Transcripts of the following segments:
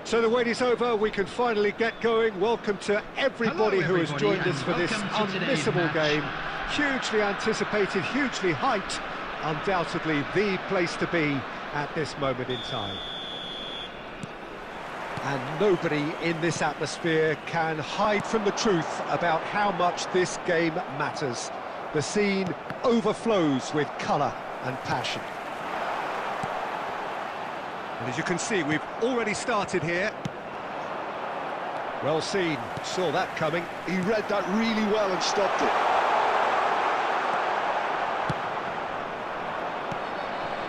So the wait is over, we can finally get going. Welcome to everybody who has joined us for this unmissable game. Hugely anticipated, hugely hyped. Undoubtedly the place to be at this moment in time. And nobody in this atmosphere can hide from the truth about how much this game matters. The scene overflows with colour and passion. And as you can see, we've already started here. Well seen, saw that coming. He read that really well and stopped it.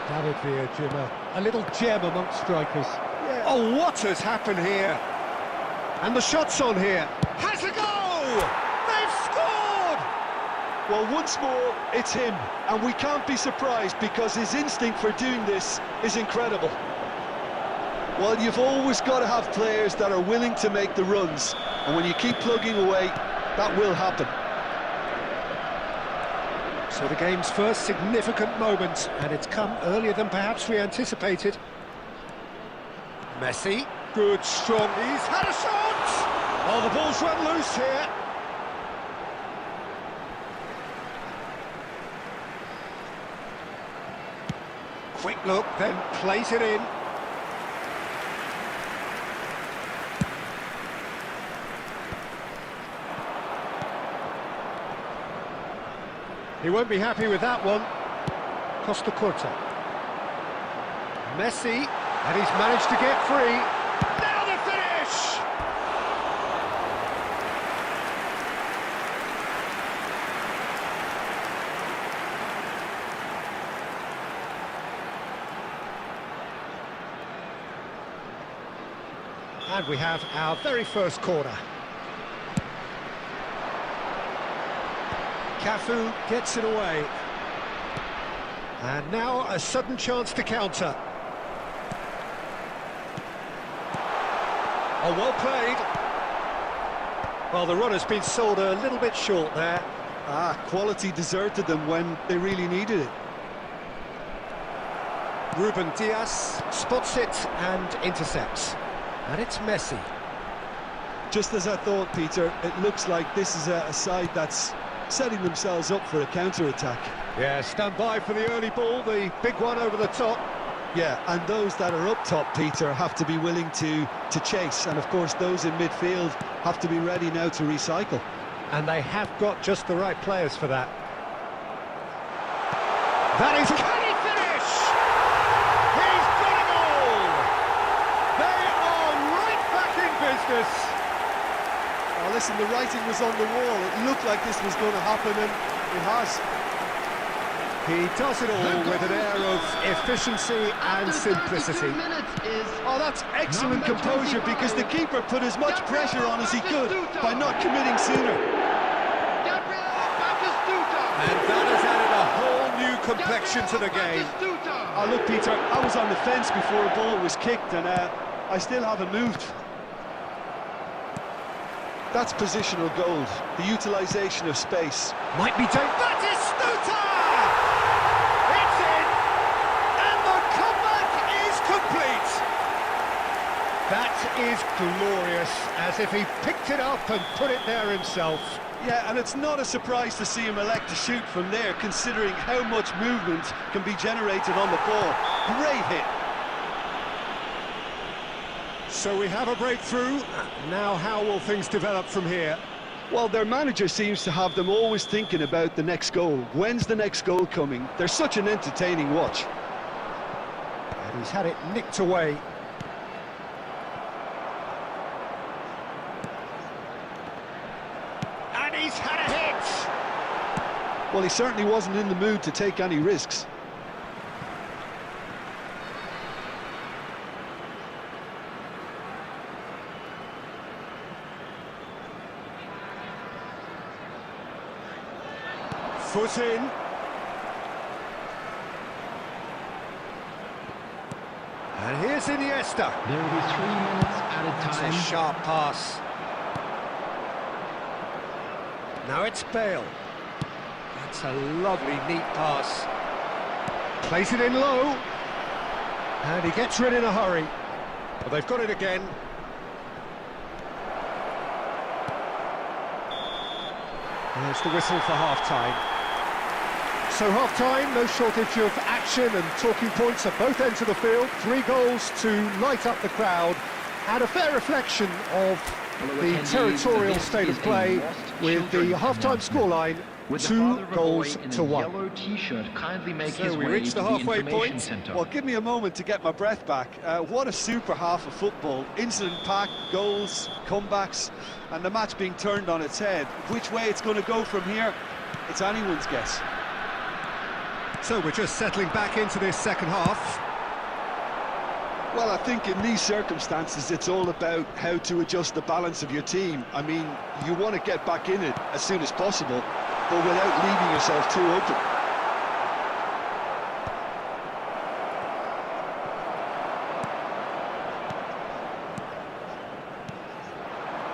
David Villa, Jim, a little gem amongst strikers. Yeah. Oh, what has happened here? And the shot's on here. Has a goal! They've scored! Well, once more, it's him. And we can't be surprised because his instinct for doing this is incredible. Well, you've always got to have players that are willing to make the runs. And when you keep plugging away, that will happen. So the game's first significant moment, and it's come earlier than perhaps we anticipated. Messi, good, strong, he's had a shot! Oh, the ball's run loose here. Quick look, then plays it in. He won't be happy with that one. Costa Curta. Messi, and he's managed to get free. Now the finish! And we have our very first corner. Cafu gets it away. And now a sudden chance to counter. Oh, well played. Well, the run has been sold a little bit short there. Quality deserted them when they really needed it. Ruben Dias spots it and intercepts. And it's Messi. Just as I thought, Peter, it looks like this is a side that's setting themselves up for a counter-attack. Yeah, stand by for the early ball, the big one over the top. Yeah, and those that are up top, Peter, have to be willing to chase. And, of course, those in midfield have to be ready now to recycle. And they have got just the right players for that. That is... Can he finish? He's got a goal! They are right back in business. Oh, listen, the writing was on the wall. It looked like this was going to happen, and it has. He does it all with an air of efficiency and simplicity. Oh, that's excellent composure because the keeper put as much pressure on as he could by not committing sooner. And that has added a whole new complexion to the game. Oh, look, Peter, I was on the fence before a ball was kicked, and I still haven't moved. That's positional gold, the utilisation of space. Might be taken. That is Stuta! It's in! And the comeback is complete! That is glorious, as if he picked it up and put it there himself. Yeah, and it's not a surprise to see him elect to shoot from there, considering how much movement can be generated on the ball. Great hit. So we have a breakthrough. Now how will things develop from here? Well, their manager seems to have them always thinking about the next goal. When's the next goal coming? They're such an entertaining watch. And he's had it nicked away. And he's had a hit! Well, he certainly wasn't in the mood to take any risks. Foot in. And here's Iniesta. There will be 3 minutes at a time. It's a sharp pass. Now it's Bale. That's a lovely, neat pass. Plays it in low. And he gets rid in a hurry. But they've got it again. There's the whistle for half-time. So half-time, no shortage of action and talking points at both ends of the field. 3 goals to light up the crowd, and a fair reflection of the territorial state of play, with the half-time scoreline 2 goals to 1. So we reached the halfway point. Well, give me a moment to get my breath back. What a super half of football. Incident-packed, goals, comebacks, and the match being turned on its head. Which way it's going to go from here, it's anyone's guess. So we're just settling back into this second half. Well, I think in these circumstances, it's all about how to adjust the balance of your team. I mean, you want to get back in it as soon as possible, but without leaving yourself too open.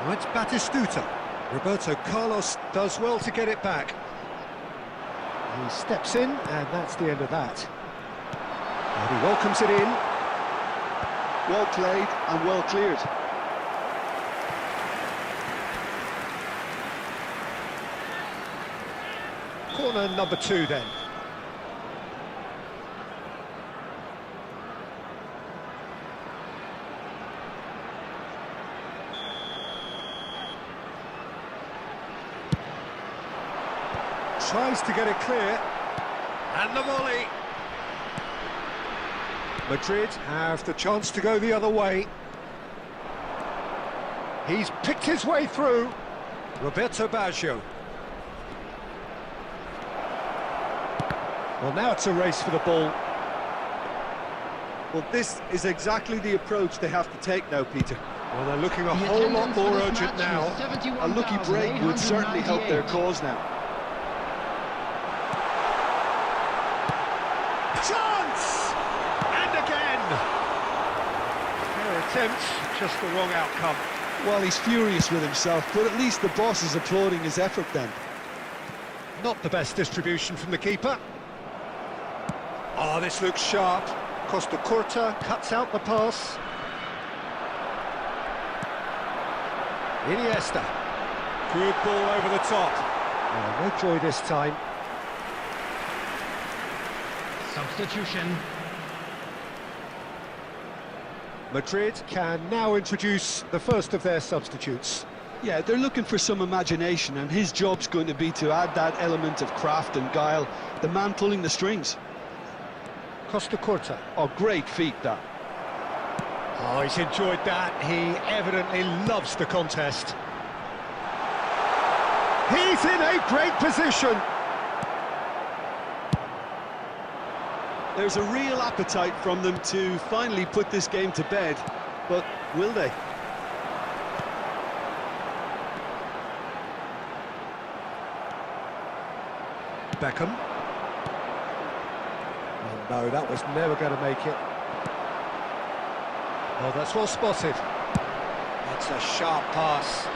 Right, Batistuta. Roberto Carlos does well to get it back. He steps in, and that's the end of that. And he welcomes it in. Well played and well cleared. Corner number 2 then. Tries to get it clear. And the volley. Madrid have the chance to go the other way. He's picked his way through. Roberto Baggio. Well, now it's a race for the ball. Well, this is exactly the approach they have to take now, Peter. Well, they're looking a whole lot more urgent now. A lucky break would certainly help their cause now. Chance! And again! Fair attempt, just the wrong outcome. Well, he's furious with himself, but at least the boss is applauding his effort then. Not the best distribution from the keeper. Oh, this looks sharp. Costa Curta cuts out the pass. Iniesta. Good ball over the top. Oh, no joy this time. Substitution. Madrid can now introduce the first of their substitutes. Yeah, they're looking for some imagination, and his job's going to be to add that element of craft and guile, the man pulling the strings. Costa Curta. Oh, great feat, that. Oh, he's enjoyed that. He evidently loves the contest. He's in a great position. There's a real appetite from them to finally put this game to bed, but will they? Beckham. Oh no, that was never going to make it. Oh, that's well spotted. That's a sharp pass.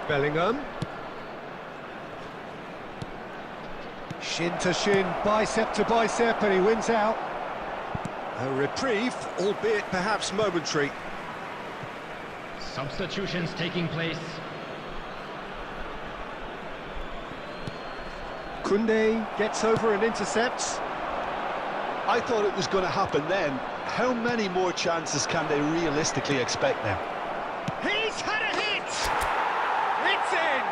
Bellingham. Shin to shin, bicep to bicep, and he wins out. A reprieve, albeit perhaps momentary. Substitutions taking place. Koundé gets over and intercepts. I thought it was going to happen then. How many more chances can they realistically expect now? He's had a hit! It's in!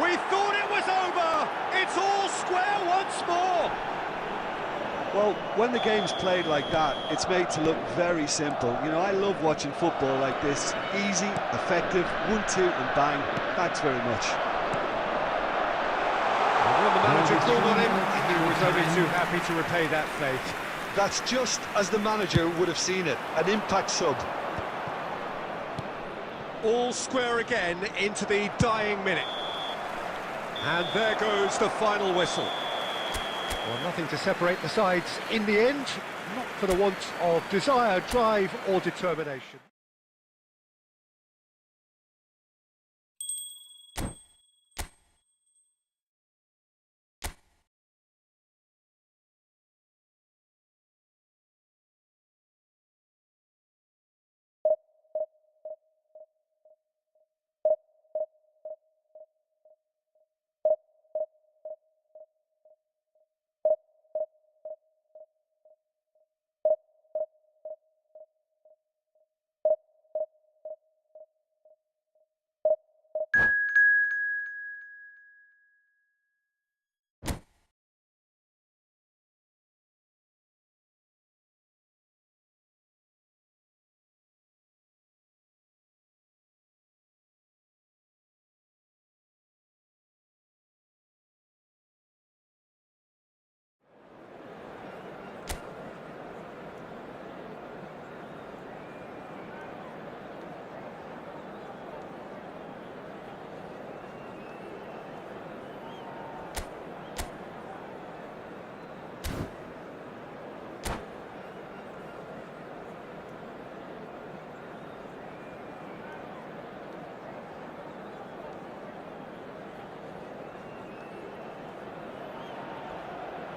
We thought it was over! It's all square once more! Well, when the game's played like that, it's made to look very simple. You know, I love watching football like this. Easy, effective, 1-2 and bang. Thanks very much. And when the manager called on him, he was only too happy to repay that faith. That's just as the manager would have seen it, an impact sub. All square again into the dying minute. And there goes the final whistle. Well, nothing to separate the sides in the end, not for the want of desire, drive or determination.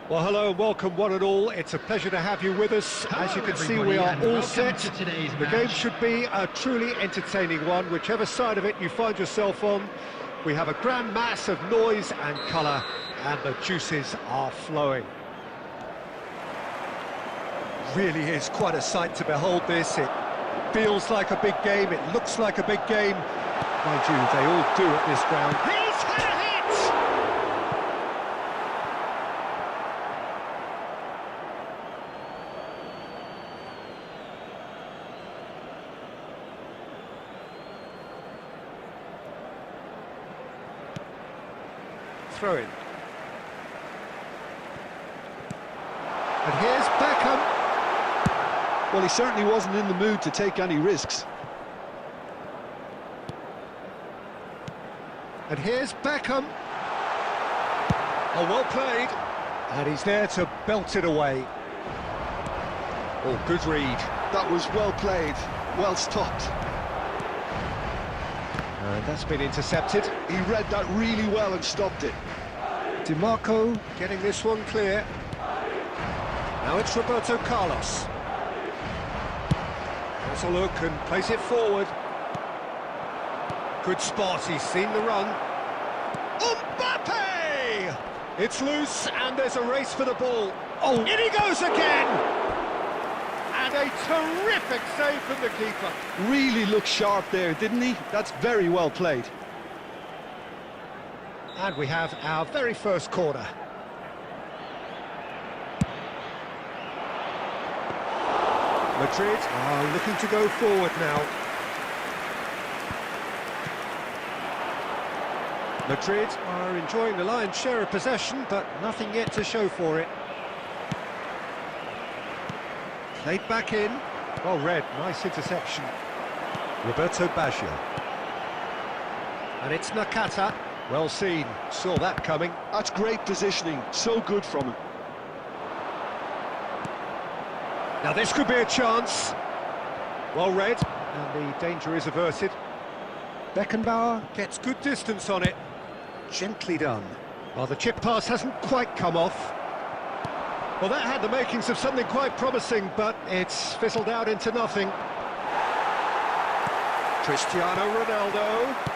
Well, hello and welcome one and all. It's a pleasure to have you with us. As you can see, we are all set. The game should be a truly entertaining one, whichever side of it you find yourself on. We have a grand mass of noise and colour, and the juices are flowing. Really is quite a sight to behold this. It feels like a big game, it looks like a big game. Mind you, they all do at this ground. He's had a hit! Throw in. And here's Beckham. Well, he certainly wasn't in the mood to take any risks. And here's Beckham. Oh, well played. And he's there to belt it away. Oh, good read. That was well played, well stopped. And that's been intercepted. He read that really well and stopped it. DiMarco getting this one clear. Now it's Roberto Carlos. Has a look and plays it forward. Good spot, he's seen the run. Mbappe! It's loose and there's a race for the ball. Oh, in he goes again! And a terrific save from the keeper. Really looked sharp there, didn't he? That's very well played. And we have our very first corner. Madrid are looking to go forward now. Madrid are enjoying the lion's share of possession, but nothing yet to show for it. Played back in. Well read, nice interception. Roberto Baggio. And it's Nakata. Well seen, saw that coming. That's great positioning, so good from him. Now this could be a chance. Well read, and the danger is averted. Beckenbauer gets good distance on it. Gently done. Well, the chip pass hasn't quite come off. Well, that had the makings of something quite promising, but it's fizzled out into nothing. Cristiano Ronaldo.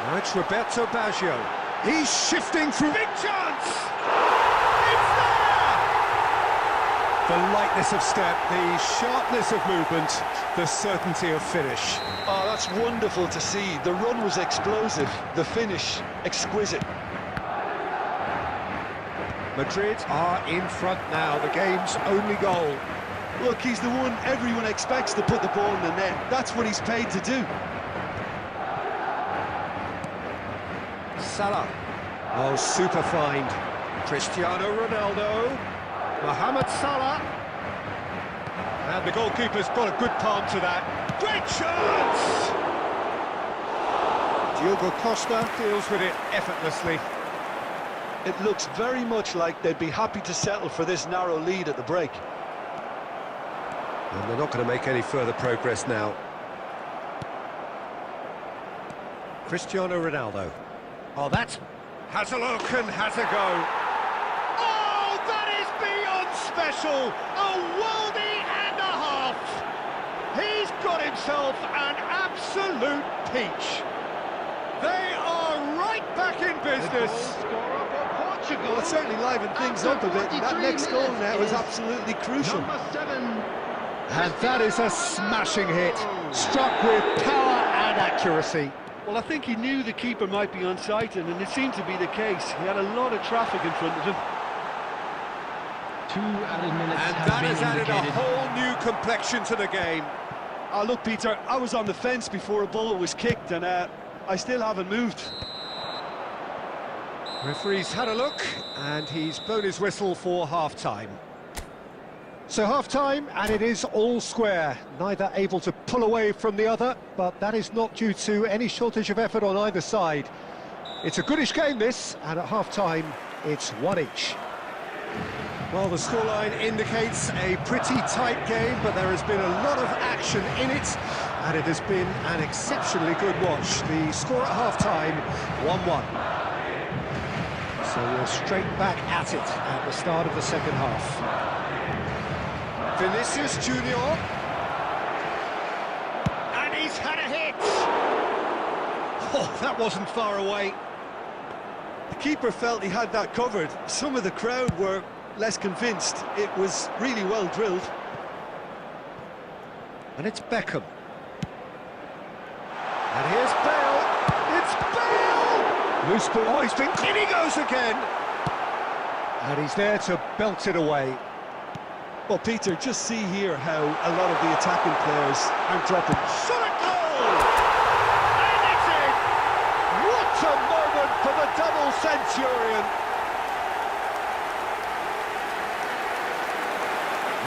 Now it's Roberto Baggio. He's shifting through. Big chance! It's there! The lightness of step, the sharpness of movement, the certainty of finish. Oh, that's wonderful to see. The run was explosive, the finish exquisite. Madrid are in front now, the game's only goal. Look, he's the one everyone expects to put the ball in the net. That's what he's paid to do. Salah. Oh, super find. Cristiano Ronaldo. Mohamed Salah. And the goalkeeper's got a good palm to that. Great chance! Diogo Costa deals with it effortlessly. It looks very much like they'd be happy to settle for this narrow lead at the break. And they're not going to make any further progress now. Cristiano Ronaldo. Oh, that has a look and has a go. Oh, that is beyond special! A worldie and a half! He's got himself an absolute peach. They are right back in business. Well, it certainly livened things up a bit. That next goal now was absolutely crucial. And that is a smashing hit, struck with power and accuracy. Well, I think he knew the keeper might be unsighted, and it seemed to be the case. He had a lot of traffic in front of him. 2 added minutes And have that been has added indicated. a whole new complexion to the game. Oh, look, Peter, I was on the fence before a ball was kicked, and I still haven't moved. Referee's had a look, and he's blown his whistle for half-time. So half-time, and it is all square. Neither able to pull away from the other, but that is not due to any shortage of effort on either side. It's a goodish game, this, and at half-time, it's one each. Well, the scoreline indicates a pretty tight game, but there has been a lot of action in it, and it has been an exceptionally good watch. The score at half-time, 1-1. So we're straight back at it at the start of the second half. Vinicius Junior. And he's had a hit! Oh, that wasn't far away. The keeper felt he had that covered. Some of the crowd were less convinced. It was really well drilled. And it's Beckham. And here's Bale. It's Bale! Loose ball. Oh, he's been... In he goes again! And he's there to belt it away. Well, Peter, just see here how a lot of the attacking players aren't dropping. Shot at goal! And it's in! What a moment for the double centurion!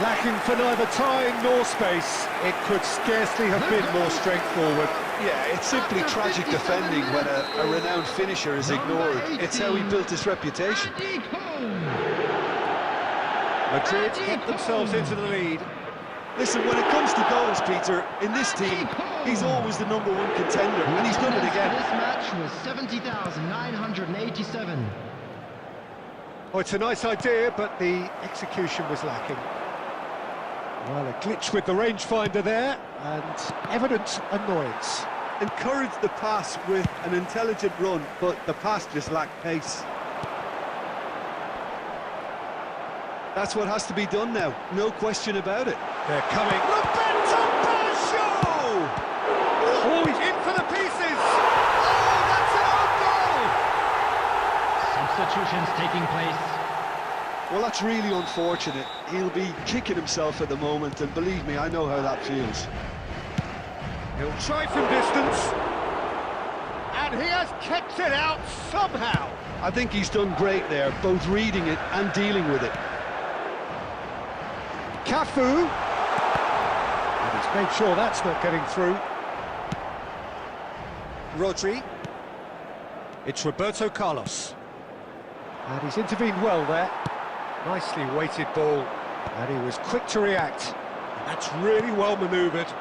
Lacking for neither time nor space, it could scarcely have been more straightforward. Yeah, it's simply tragic defending when a renowned finisher is ignored. It's how he built his reputation. Madrid get themselves into the lead. Listen, when it comes to goals, Peter, in this team, he's always the #1 contender, and he's done it again. This match was 70,987. Oh, it's a nice idea, but the execution was lacking. Well, a glitch with the rangefinder there, and evident annoyance. Encouraged the pass with an intelligent run, but the pass just lacked pace. That's what has to be done now, no question about it. They're coming. Roberto Baggio! Oh, he's in for the pieces! Oh, that's an own goal! Substitutions taking place. Well, that's really unfortunate. He'll be kicking himself at the moment, and believe me, I know how that feels. He'll try from distance. And he has kept it out somehow. I think he's done great there, both reading it and dealing with it. Cafu. And he's made sure that's not getting through. Rodri. It's Roberto Carlos. And he's intervened well there. Nicely weighted ball. And he was quick to react. And that's really well manoeuvred.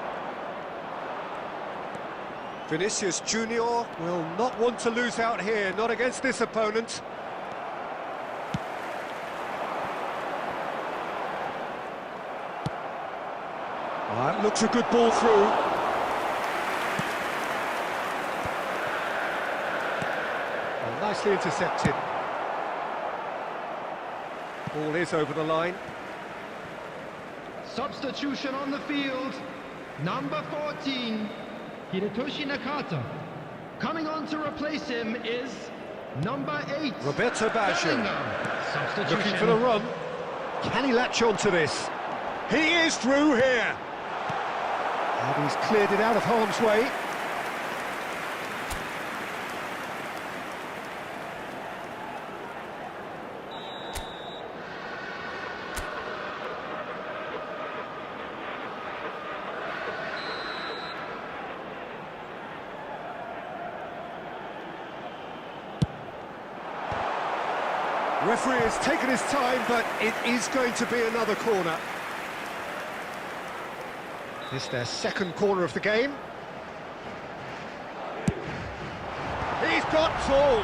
Vinicius Junior will not want to lose out here, not against this opponent. That looks a good ball through. Well, nicely intercepted. Ball is over the line. Substitution on the field. Number 14, Hidetoshi Nakata. Coming on to replace him is number 8, Roberto Baggio. Substitution. Looking for the run. Can he latch on to this? He is through here. And he's cleared it out of harm's way. Referee has taken his time, but it is going to be another corner. This is their second corner of the game. He's got tall.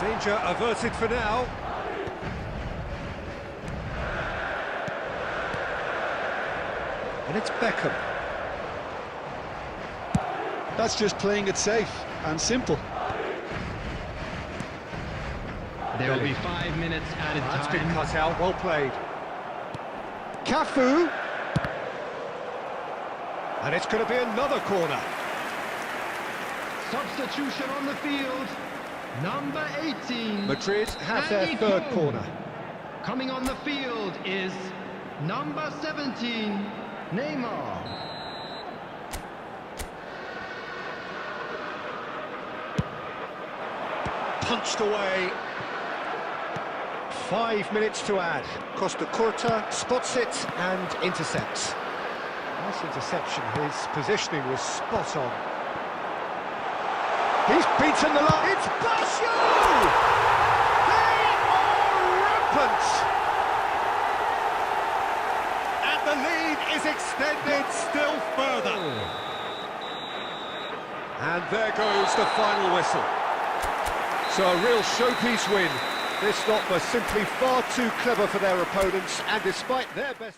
Danger averted for now. And it's Beckham. That's just playing it safe and simple. There will be 5 minutes added time. That's been cut out, well played. Cafu. And it's going to be another corner. Substitution on the field. Number 18. Madrid have their Andy third Cole. corner. Coming on the field is number 17, Neymar. Punched away. 5 minutes to add. Costa Curta spots it and intercepts. Nice interception. His positioning was spot on. He's beaten the line. It's Baggio! They are rampant! And the lead is extended still further. And there goes the final whistle. So a real showpiece win. This lot were simply far too clever for their opponents, and despite their best...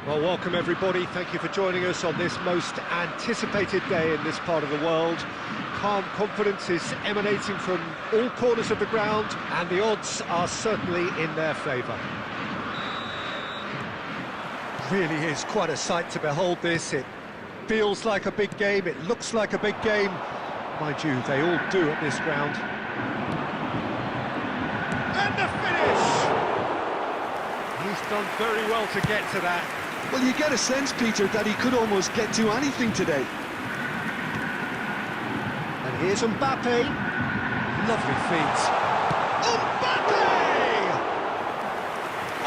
Well, welcome everybody. Thank you for joining us on this most anticipated day in this part of the world. Calm confidence is emanating from all corners of the ground, and the odds are certainly in their favour. Really is quite a sight to behold this. It feels like a big game, it looks like a big game. Mind you, they all do at this ground. And the finish! He's done very well to get to that. Well, you get a sense, Peter, that he could almost get to anything today. And here's Mbappe. Lovely feet. Mbappe!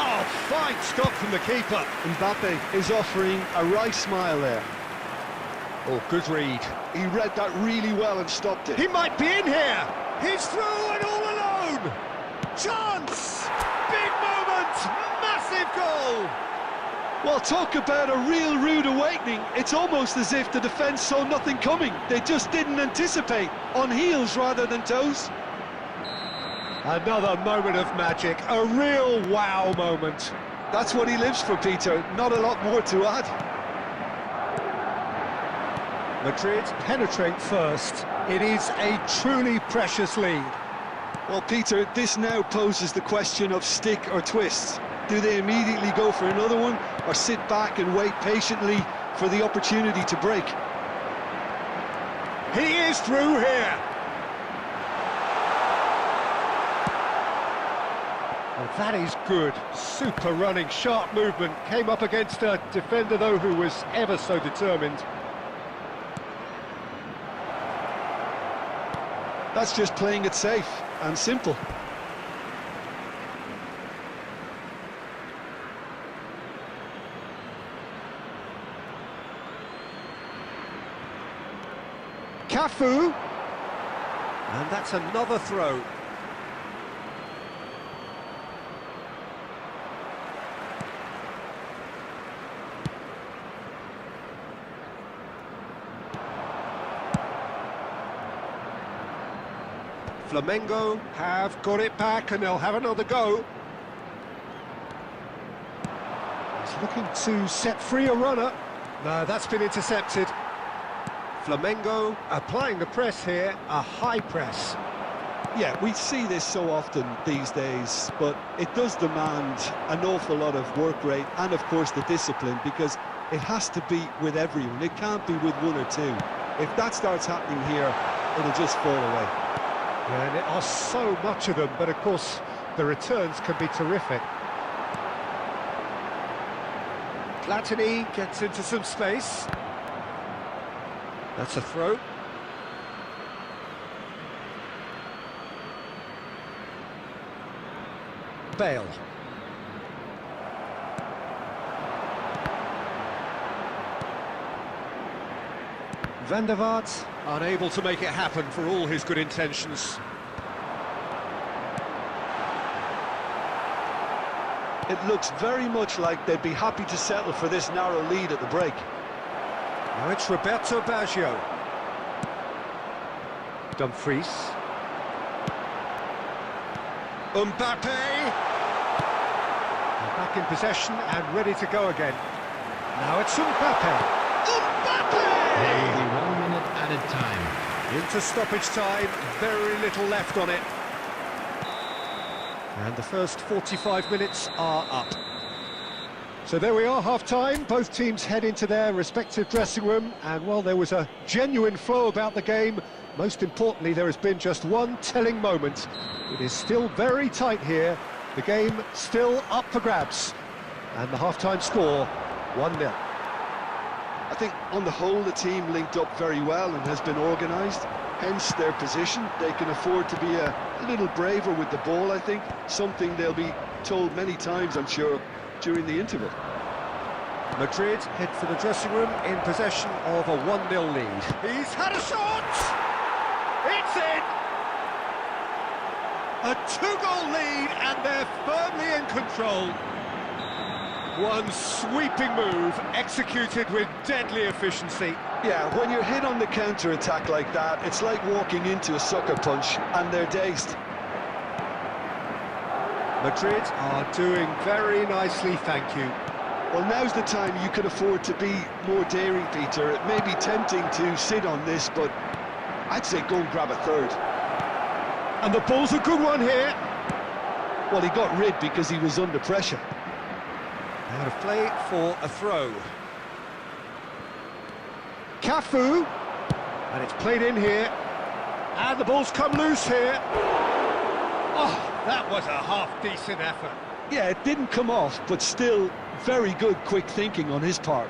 Oh, fine stop from the keeper. Mbappe is offering a wry smile there. Oh, good read. He read that really well and stopped it. He might be in here. He's through and all alone. Chance! Big moment! Massive goal! Well, talk about a real rude awakening. It's almost as if the defence saw nothing coming. They just didn't anticipate, on heels rather than toes. Another moment of magic, a real wow moment. That's what he lives for, Peter. Not a lot more to add. Madrid penetrate first. It is a truly precious lead. Well, Peter, this now poses the question of stick or twist. Do they immediately go for another one, or sit back and wait patiently for the opportunity to break? He is through here. Well, that is good. Super running, sharp movement. Came up against a defender, though, who was ever so determined. That's just playing it safe and simple. Cafu, and that's another throw. Flamengo have got it back and they'll have another go. He's looking to set free a runner. No, that's been intercepted. Flamengo applying the press here, a high press. Yeah, we see this so often these days, but it does demand an awful lot of work rate and, of course, the discipline, because it has to be with everyone. It can't be with one or two. If that starts happening here, it'll just fall away. Yeah, and there are so much of them, but, of course, the returns can be terrific. Platini gets into some space. That's a throw. Bale. Van der Vaart unable to make it happen for all his good intentions. It looks very much like they'd be happy to settle for this narrow lead at the break. Now it's Roberto Baggio. Dumfries. Mbappe! They're back in possession and ready to go again. Now it's Mbappe! Only Mbappe! 1 minute added time. Into stoppage time, very little left on it. And the first 45 minutes are up. So there we are, half-time. Both teams head into their respective dressing room, and while there was a genuine flow about the game, most importantly, there has been just one telling moment. It is still very tight here. The game still up for grabs. And the half-time score, 1-0. I think on the whole the team linked up very well and has been organised, hence their position. They can afford to be a little braver with the ball, I think, something they'll be told many times, I'm sure, during the interval. Madrid head for the dressing room in possession of a 1-0 lead. He's had a shot! It's in! A 2-goal lead and they're firmly in control. One sweeping move, executed with deadly efficiency. Yeah, when you're hit on the counter-attack like that, it's like walking into a sucker punch and they're dazed. Madrid are doing very nicely, thank you. Well, now's the time you can afford to be more daring, Peter. It may be tempting to sit on this, but I'd say go and grab a third. And the ball's a good one here. Well, he got rid because he was under pressure. Out of play for a throw. Cafu, and it's played in here, and the ball's come loose here. Oh, that was a half-decent effort. Yeah, it didn't come off, but still very good quick thinking on his part.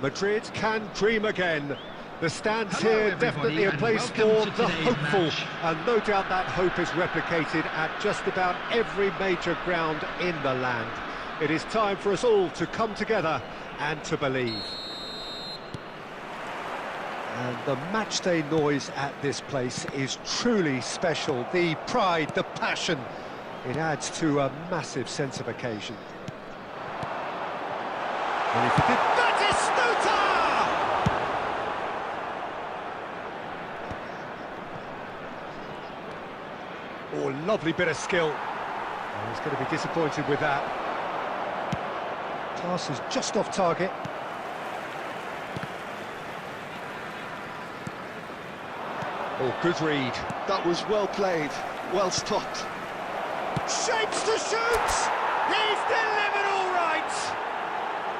Madrid can dream again. The stands Hello, here everybody, definitely a and place for welcome to the today's hopeful, match. and no doubt that hope is replicated at just about every major ground in the land. It is time for us all to come together and to believe. And the matchday noise at this place is truly special. The pride, the passion, it adds to a massive sense of occasion. And if you did... Oh, lovely bit of skill. Oh, he's going to be disappointed with that. Pass is just off target. Oh, good read. That was well played, well stopped. Shapes to shoot! He's delivered all right!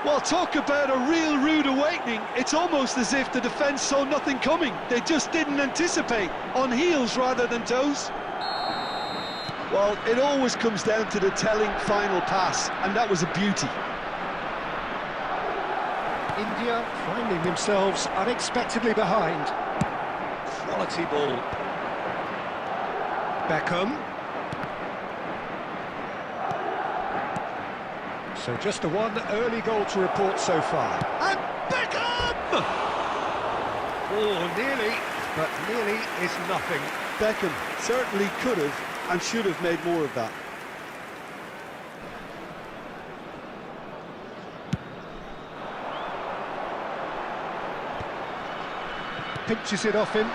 Well, talk about a real rude awakening. It's almost as if the defence saw nothing coming. They just didn't anticipate, on heels rather than toes. Well, it always comes down to the telling final pass, and that was a beauty. India finding themselves unexpectedly behind. Quality ball. Beckham. So just the one early goal to report so far. And Beckham! Oh, nearly, but nearly is nothing. Beckham certainly could have and should have made more of that. Pinches it off him.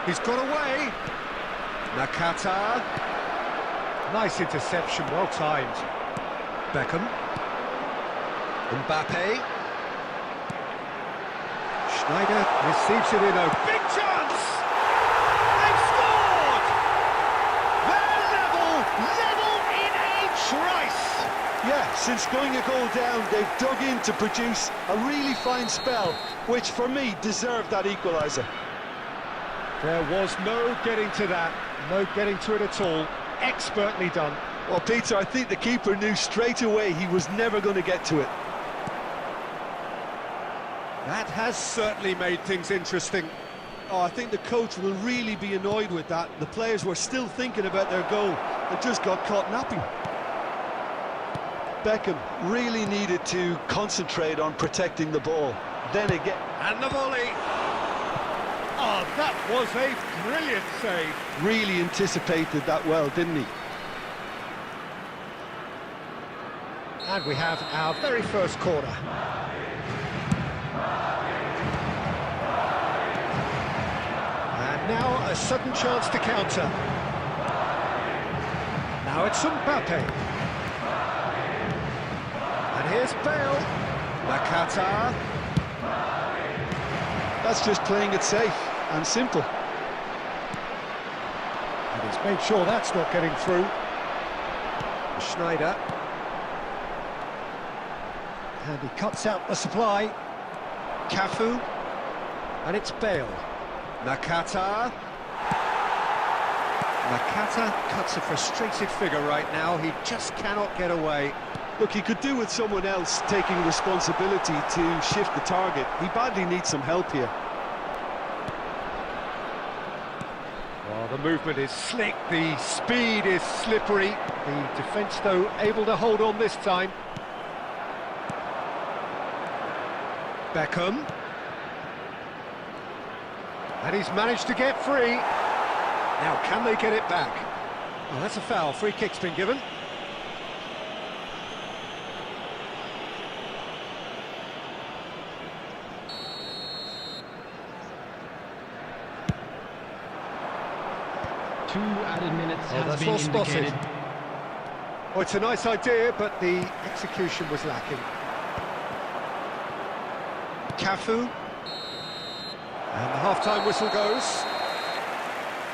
He's got away. Nakata. Nice interception, well timed. Beckham. Mbappe. Schneider receives it in a big chance! They've scored! They're level in a trice! Yeah, since going a goal down, they've dug in to produce a really fine spell, which for me deserved that equaliser. There was no getting to that, no getting to it at all. Expertly done. Well, Peter, I think the keeper knew straight away he was never going to get to it. That has certainly made things interesting. Oh, I think the coach will really be annoyed with that. The players were still thinking about their goal and just got caught napping. Beckham really needed to concentrate on protecting the ball. Then again... And the volley! Oh, that was a brilliant save. Really anticipated that well, didn't he? And we have our very first corner. And now a sudden chance to counter. Now it's Mbappe. And here's Bale. Nakata. That's just playing it safe and simple. And he's made sure that's not getting through. Schneider. And he cuts out the supply. Cafu. And it's Bale. Nakata. Nakata cuts a frustrated figure right now. He just cannot get away. Look, he could do with someone else taking responsibility to shift the target. He badly needs some help here. Well, the movement is slick, the speed is slippery. The defence, though, able to hold on this time. Beckham. And he's managed to get free. Now, can they get it back? Oh, that's a foul. Free kick's been given. Two added minutes has That's been well spotted. indicated. Oh, it's a nice idea, but the execution was lacking. Cafu. And the half-time whistle goes.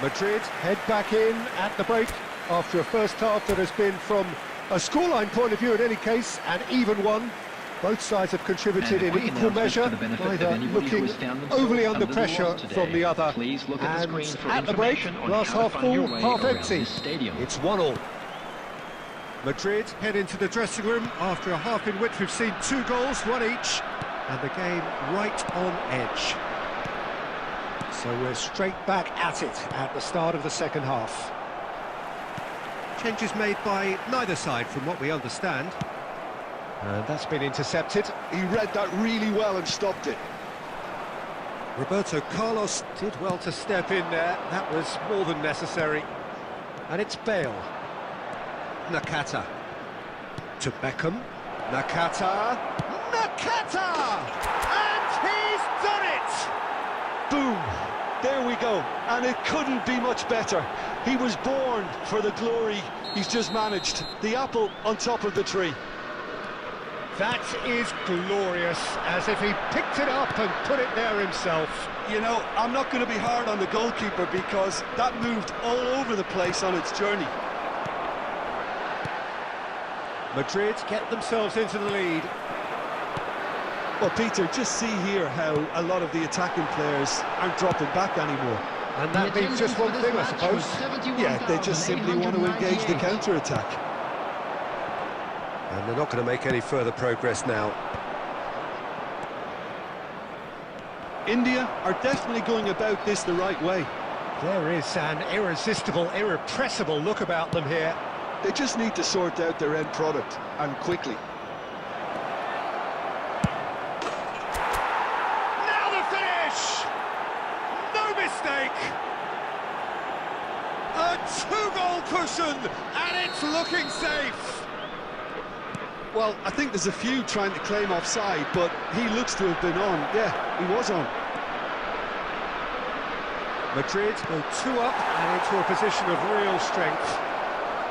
Madrid head back in at the break after a first half that has been, from a scoreline point of view in any case, an even one. Both sides have contributed in equal measure, neither looking overly under pressure from the other. Please look at the screen for at the break, information on glass how to half find your full, way half around empty. this stadium. It's 1-1. Madrid head into the dressing room after a half in which we've seen 2 goals, 1 each, and the game right on edge. So we're straight back at it at the start of the second half. Changes made by neither side from what we understand. And that's been intercepted. He read that really well and stopped it. Roberto Carlos did well to step in there. That was more than necessary. And it's Bale. Nakata. To Beckham. Nakata. Nakata! And he's done it! Boom! There we go. And it couldn't be much better. He was born for the glory he's just managed. The apple on top of the tree. That is glorious, as if he picked it up and put it there himself. You know, I'm not going to be hard on the goalkeeper because that moved all over the place on its journey. Madrid get themselves into the lead. Well, Peter, just see here how a lot of the attacking players aren't dropping back anymore. And that means just one thing, I suppose. Yeah, they just simply want to engage the counter-attack. And they're not going to make any further progress now. India are definitely going about this the right way. There is an irresistible, irrepressible look about them here. They just need to sort out their end product, and quickly. Now the finish! No mistake! A two-goal cushion, and it's looking safe! Well, I think there's a few trying to claim offside, but he looks to have been on. Yeah, he was on. Madrid go 2 up and into a position of real strength.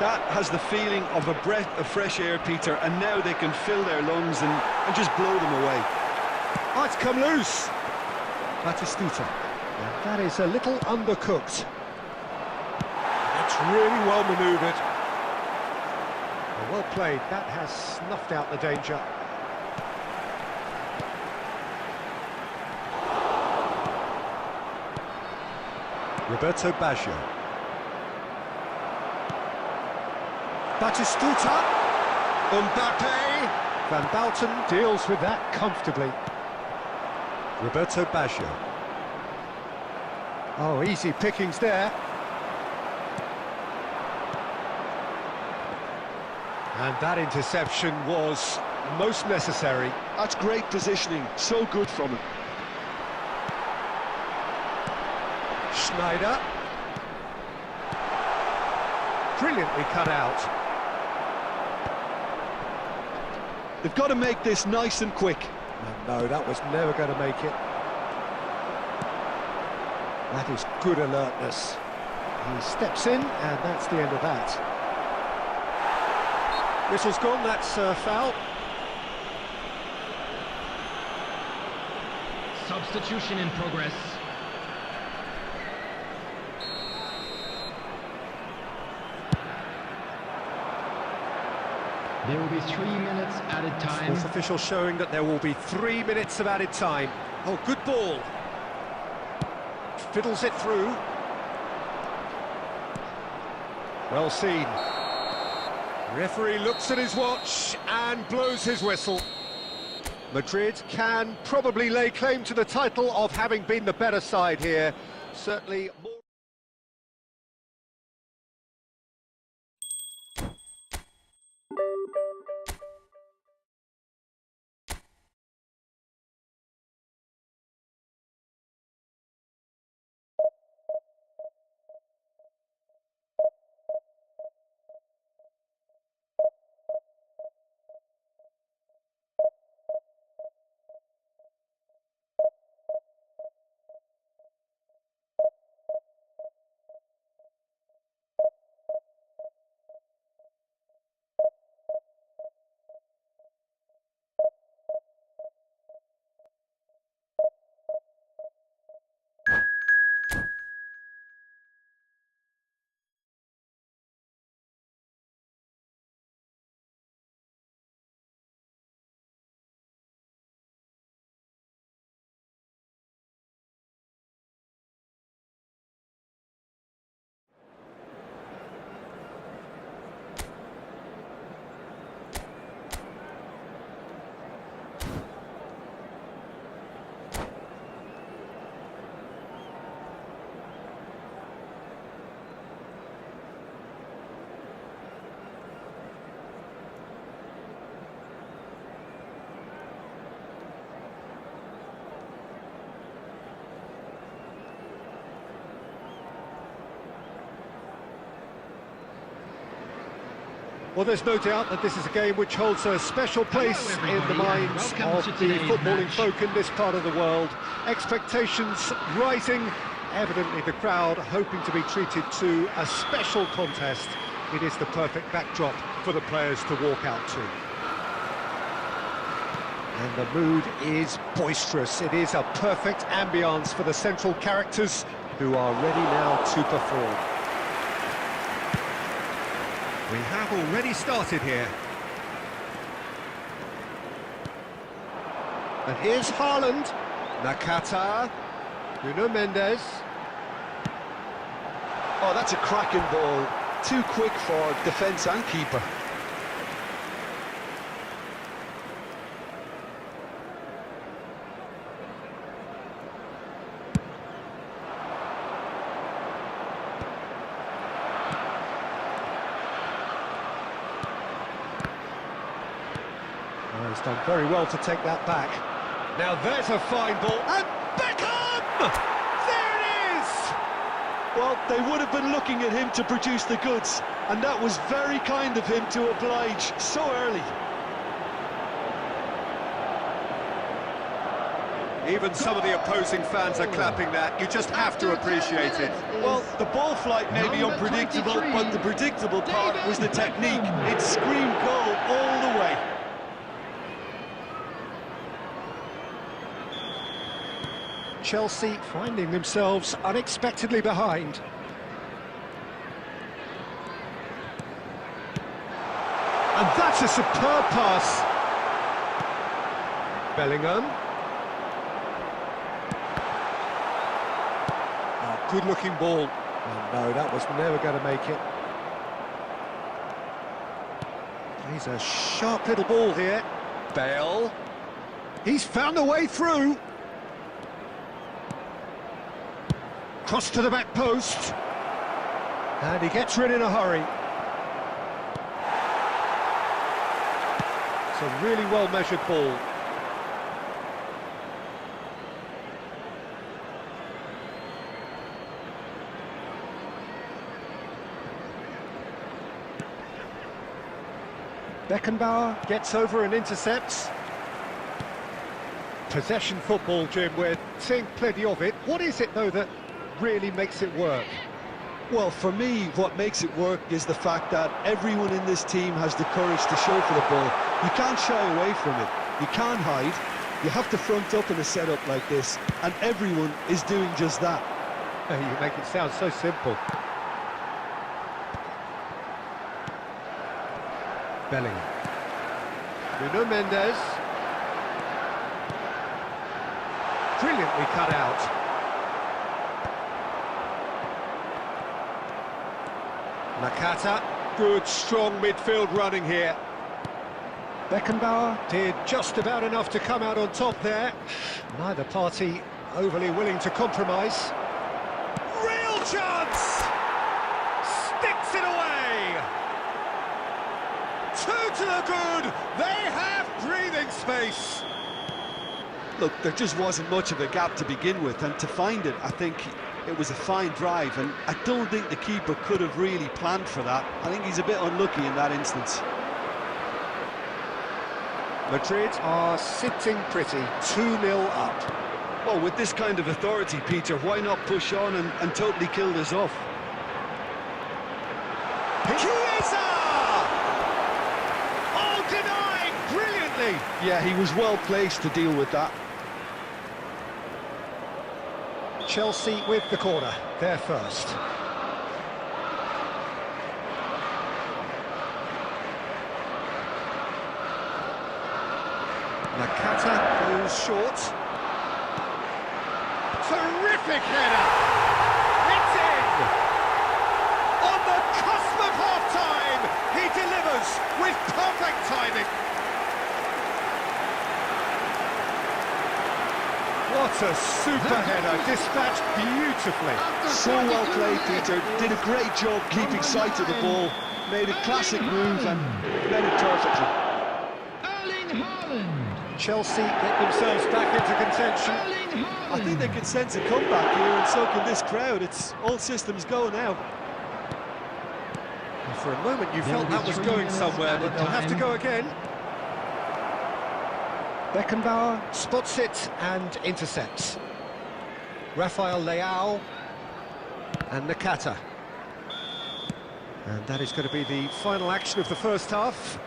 That has the feeling of a breath of fresh air, Peter, and now they can fill their lungs and just blow them away. Oh, it's come loose! Batistuta. And that is a little undercooked. That's really well manoeuvred. Well played, that has snuffed out the danger. Roberto Baggio. Batistuta. Mbappe. Van Bouten deals with that comfortably. Roberto Baggio. Oh, easy pickings there. And that interception was most necessary. That's great positioning, so good from him. Schneider. Brilliantly cut out. They've got to make this nice and quick. No, that was never going to make it. That is good alertness. He steps in, and that's the end of that. Whistle's gone, that's foul. Substitution in progress. There will be 3 minutes added time. Fourth official showing that there will be 3 minutes of added time. Oh, good ball. Fiddles it through. Well seen. Referee looks at his watch and blows his whistle. Madrid can probably lay claim to the title of having been the better side here. Certainly more... Well, there's no doubt that this is a game which holds a special place in the minds of the footballing folk in this part of the world. Expectations rising, evidently the crowd hoping to be treated to a special contest. It is the perfect backdrop for the players to walk out to. And the mood is boisterous. It is a perfect ambience for the central characters who are ready now to perform. We have already started here. And here's Haaland. Nakata. Nuno Mendes. Oh, that's a cracking ball. Too quick for defence and keeper. Oh, he's done very well to take that back. Now there's a fine ball, and Beckham! There it is! Well, they would have been looking at him to produce the goods, and that was very kind of him to oblige so early. Even some of the opposing fans are clapping that. You just have to appreciate it. Well, the ball flight may be unpredictable, but the predictable part was the technique. It screamed goal all the way. Chelsea finding themselves unexpectedly behind. And that's a superb pass. Bellingham. Oh, good-looking ball. Oh, no, that was never going to make it. He's a sharp little ball here. Bale. He's found a way through. Cross to the back post. And he gets rid in a hurry. It's a really well-measured ball. Beckenbauer gets over and intercepts. Possession football, Jim, we're seeing plenty of it. What is it, though, that really makes it work? Well, for me, what makes it work is the fact that everyone in this team has the courage to show for the ball. You can't shy away from it. You can't hide. You have to front up in a setup like this, and everyone is doing just that. You make it sound so simple. Bellingham. Nuno Mendes. Brilliantly cut out. Nakata. Good, strong midfield running here. Beckenbauer. Did just about enough to come out on top there. Neither party overly willing to compromise. Real chance! Sticks it away! Two to the good! They have breathing space! Look, there just wasn't much of a gap to begin with, and to find it, I think it was a fine drive, and I don't think the keeper could have really planned for that. I think he's a bit unlucky in that instance. Madrid are sitting pretty, 2-0 up. Well, with this kind of authority, Peter, why not push on and totally kill this off? Chiesa! Oh, denied brilliantly! Yeah, he was well placed to deal with that. Chelsea with the corner, they're first. Nakata goes short. Terrific header! It's in! On the cusp of half-time, he delivers with perfect timing. What a super header, dispatched beautifully. So well played, Peter. Did a great job keeping sight of the ball. Made a classic move and read it perfectly. Chelsea get themselves back into contention. I think they can sense a comeback here, and so can this crowd. It's all systems go now. And for a moment you felt that was going somewhere, but they'll have to go again. Beckenbauer spots it and intercepts. Rafael Leao and Nakata. And that is going to be the final action of the first half.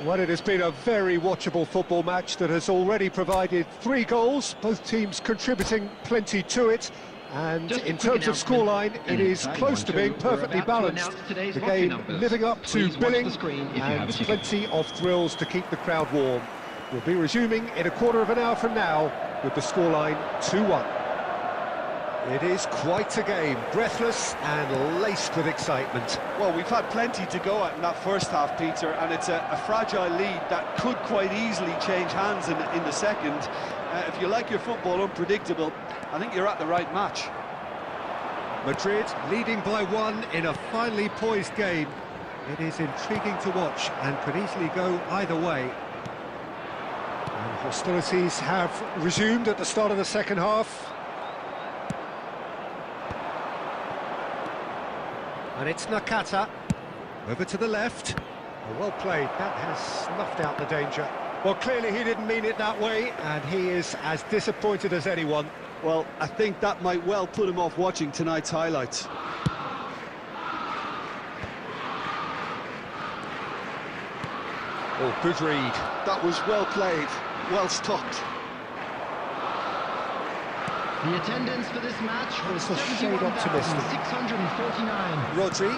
Well, it has been a very watchable football match that has already provided 3 goals, both teams contributing plenty to it. And Just a in quick terms of announcement. scoreline, it is Inside close to being 1-2, we're perfectly about to balanced. announce today's The lottery game numbers. living up to Please watch billing, the screen if you have and a ticket. plenty of thrills to keep the crowd warm. We'll be resuming in a quarter of an hour from now with the scoreline 2-1. It is quite a game, breathless and laced with excitement. Well, we've had plenty to go at in that first half, Peter, and it's a fragile lead that could quite easily change hands in the second. If you like your football unpredictable, I think you're at the right match. Madrid leading by 1 in a finely poised game. It is intriguing to watch and could easily go either way. And hostilities have resumed at the start of the second half. And it's Nakata, over to the left. Oh, well played, that has snuffed out the danger. Well, clearly he didn't mean it that way, and he is as disappointed as anyone. Well, I think that might well put him off watching tonight's highlights. Oh, good read. That was well played, well stopped. The attendance for this match was It's a shade optimistic. 71,649. Rodri.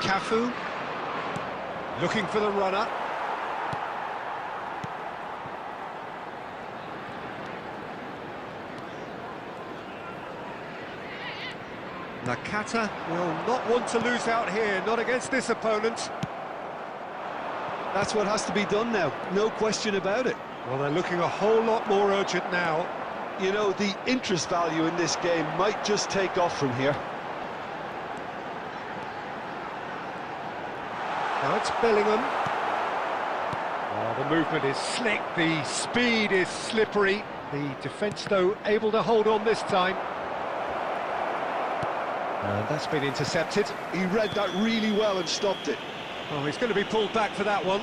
Cafu. Looking for the runner. Nakata will not want to lose out here, not against this opponent. That's what has to be done now, no question about it. Well, they're looking a whole lot more urgent now. You know, the interest value in this game might just take off from here. Now it's Bellingham. Oh, the movement is slick, the speed is slippery. The defence, though, able to hold on this time. And that's been intercepted. He read that really well and stopped it. Oh, he's going to be pulled back for that one.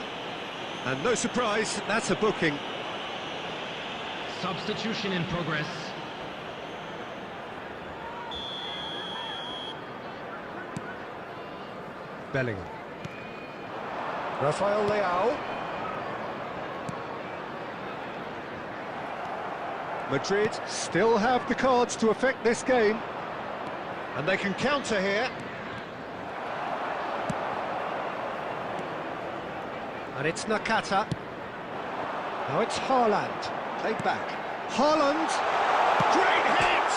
And no surprise, that's a booking. Substitution in progress. Bellingham. Rafael Leao. Madrid still have the cards to affect this game. And they can counter here. And it's Nakata. Now it's Haaland. Played back. Haaland! Great hit!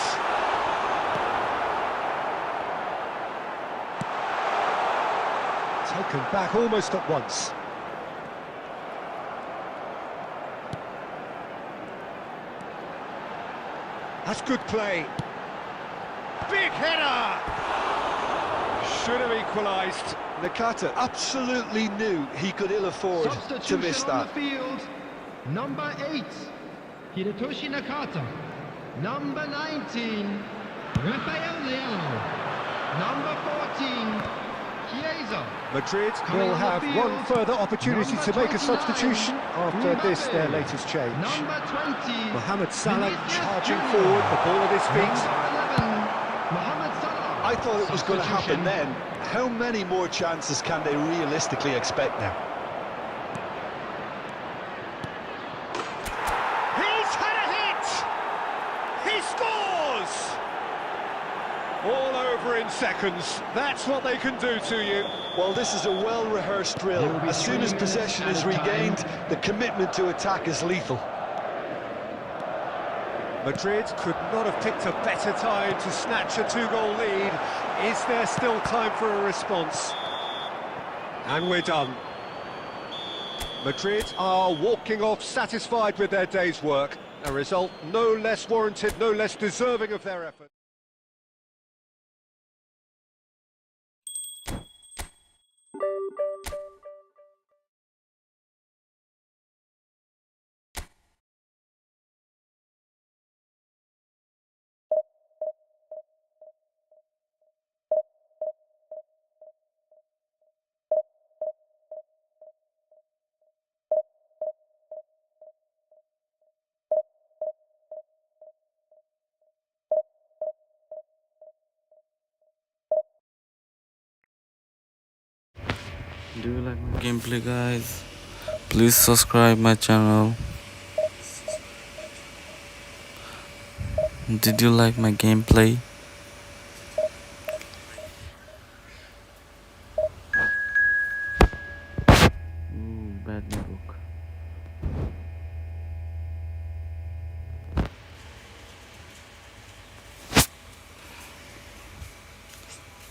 Taken back almost at once. That's good play. Big header! Should have equalised. Nakata absolutely knew he could ill afford to miss Substitution on that. the field. Number 8, Hidetoshi Nakata. Number 19, Rafael Leao. Number 14, Chiesa. Madrid Coming will on the have field, one further opportunity number to make a 29, substitution after this, their Mbappe. latest change. Number 20, Mohamed Salah Vinicius charging Junior. forward, the ball at his Number feet. 11, Mohamed Salah. I thought it was going to happen Substitution. then. How many more chances can they realistically expect now? He's had a hit! He scores! All over in seconds. That's what they can do to you. Well, this is a well-rehearsed drill. There will be As soon as 3 possession minutes is added time. regained, the commitment to attack is lethal. Madrid could not have picked a better time to snatch a 2-goal lead. Is there still time for a response? And we're done. Madrid are walking off satisfied with their day's work. A result no less warranted, no less deserving of their effort. Do you like my gameplay, guys? Please subscribe my channel. Did you like my gameplay? Bad network.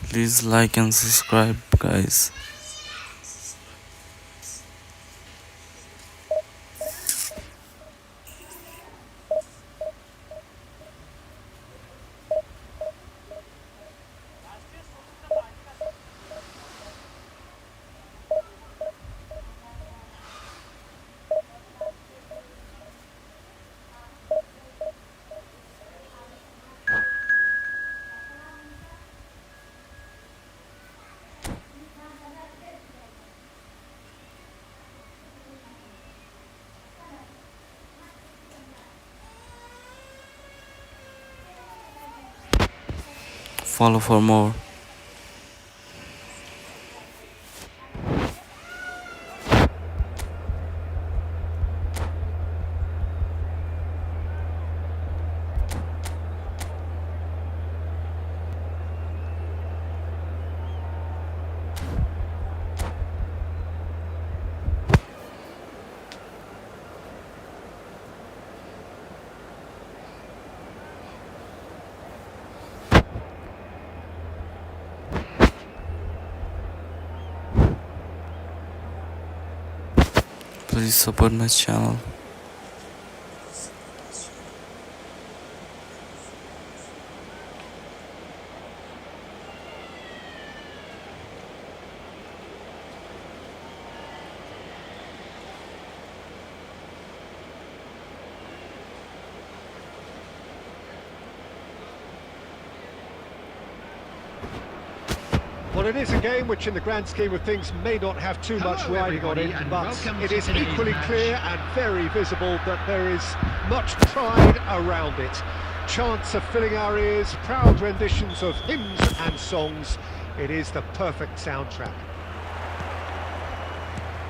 Please like and subscribe, guys. Follow for more. Please support my channel. Well, it is a game which in the grand scheme of things may not have too much Hello, riding on everybody, it, and but welcome it to is today's equally match. clear and very visible that there is much pride around it. Chants are filling our ears, proud renditions of hymns and songs. It is the perfect soundtrack.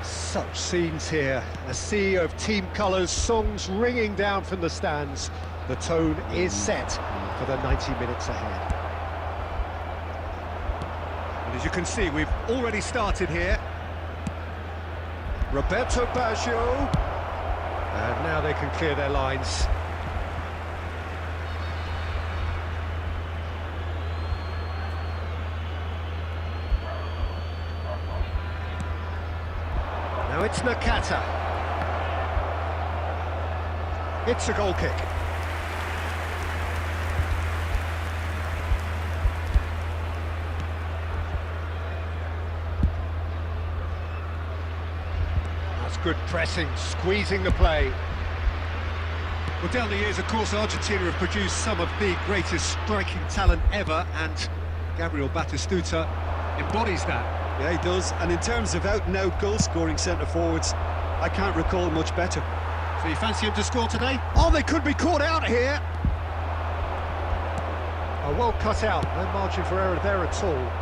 Such scenes here, a sea of team colours, songs ringing down from the stands. The tone is set for the 90 minutes ahead. And as you can see, we've already started here. Roberto Baggio. And now they can clear their lines. Now it's Nakata. It's a goal kick. Good pressing, squeezing the play. Well, down the years, of course, Argentina have produced some of the greatest striking talent ever, and Gabriel Batistuta embodies that. Yeah, he does. And in terms of out-and-out goal-scoring centre-forwards, I can't recall much better. So you fancy him to score today? Oh, they could be caught out here. Oh, well cut out. No margin for error there at all.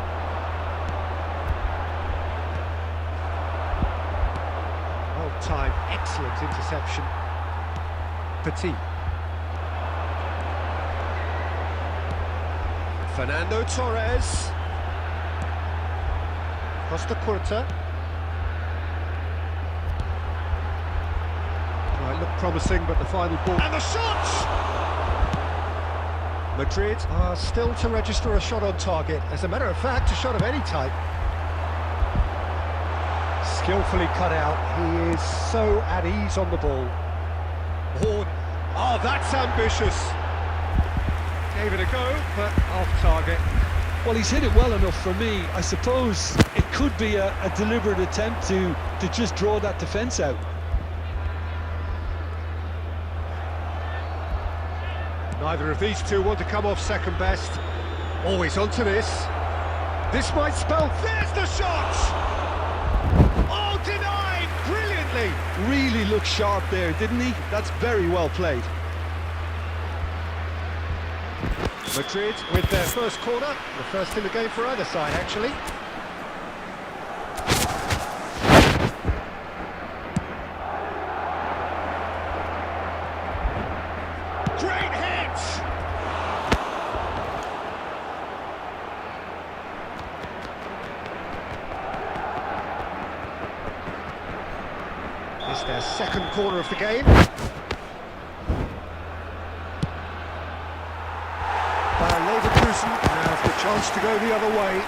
Time, excellent interception. Petit. Fernando Torres. Costa Curta. Well, it looked promising, but the final ball. And the shot! Madrid are still to register a shot on target. As a matter of fact, a shot of any type. Skillfully cut out, he is so at ease on the ball. Oh, that's ambitious. Gave it a go, but off target. Well, he's hit it well enough for me. I suppose it could be a deliberate attempt to just draw that defence out. Neither of these two want to come off second best. Always onto this. This might spell... There's the shot! Oh, denied! Brilliantly! Really looked sharp there, didn't he? That's very well played. Madrid with their first corner, the first in the game for either side, actually. their second corner of the game. Leverkusen now have the chance to go the other way.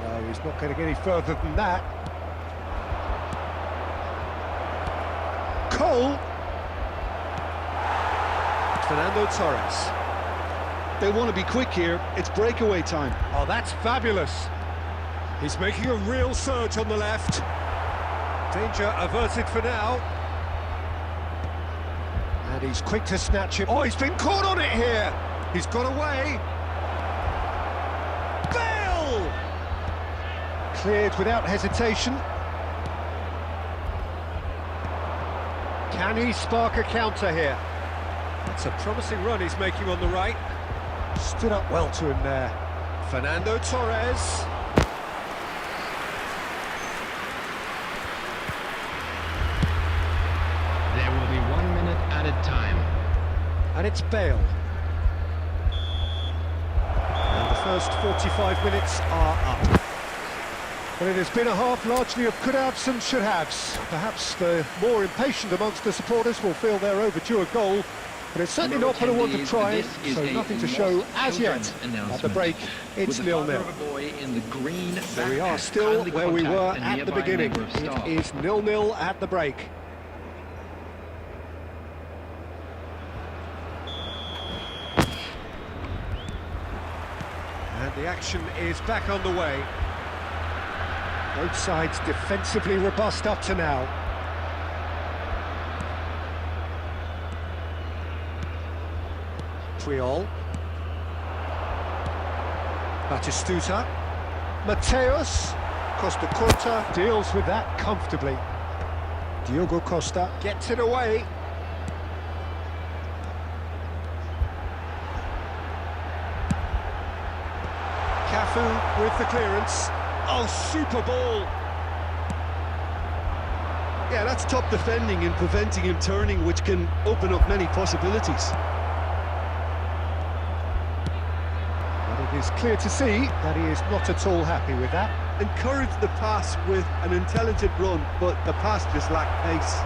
No, he's not going to get any further than that. Cole. Fernando Torres. They want to be quick here, it's breakaway time. Oh, that's fabulous. He's making a real surge on the left. Danger averted for now. And he's quick to snatch it. Oh, he's been caught on it here. He's got away. Bale! Cleared without hesitation. Can he spark a counter here? It's a promising run he's making on the right. Stood up well to him there. Fernando Torres. There will be 1 minute added time. And it's Bale. And the first 45 minutes are up. Well, it has been a half largely of could-haves and should-haves. Perhaps the more impatient amongst the supporters will feel they're overdue a goal. But it's certainly not going to want to try it, so nothing to show as yet. At the break, it's 0-0. So we are still where we were at the beginning. It is 0-0 at the break. And the action is back on the way. Both sides defensively robust up to now. Triol. Batistuta. Mateus. Costa Curta deals with that comfortably. Diogo Costa gets it away. Cafu with the clearance. Oh, super ball. Yeah, that's top defending and preventing him turning, which can open up many possibilities. But it is clear to see that he is not at all happy with that. Encouraged the pass with an intelligent run, but the pass just lacked pace.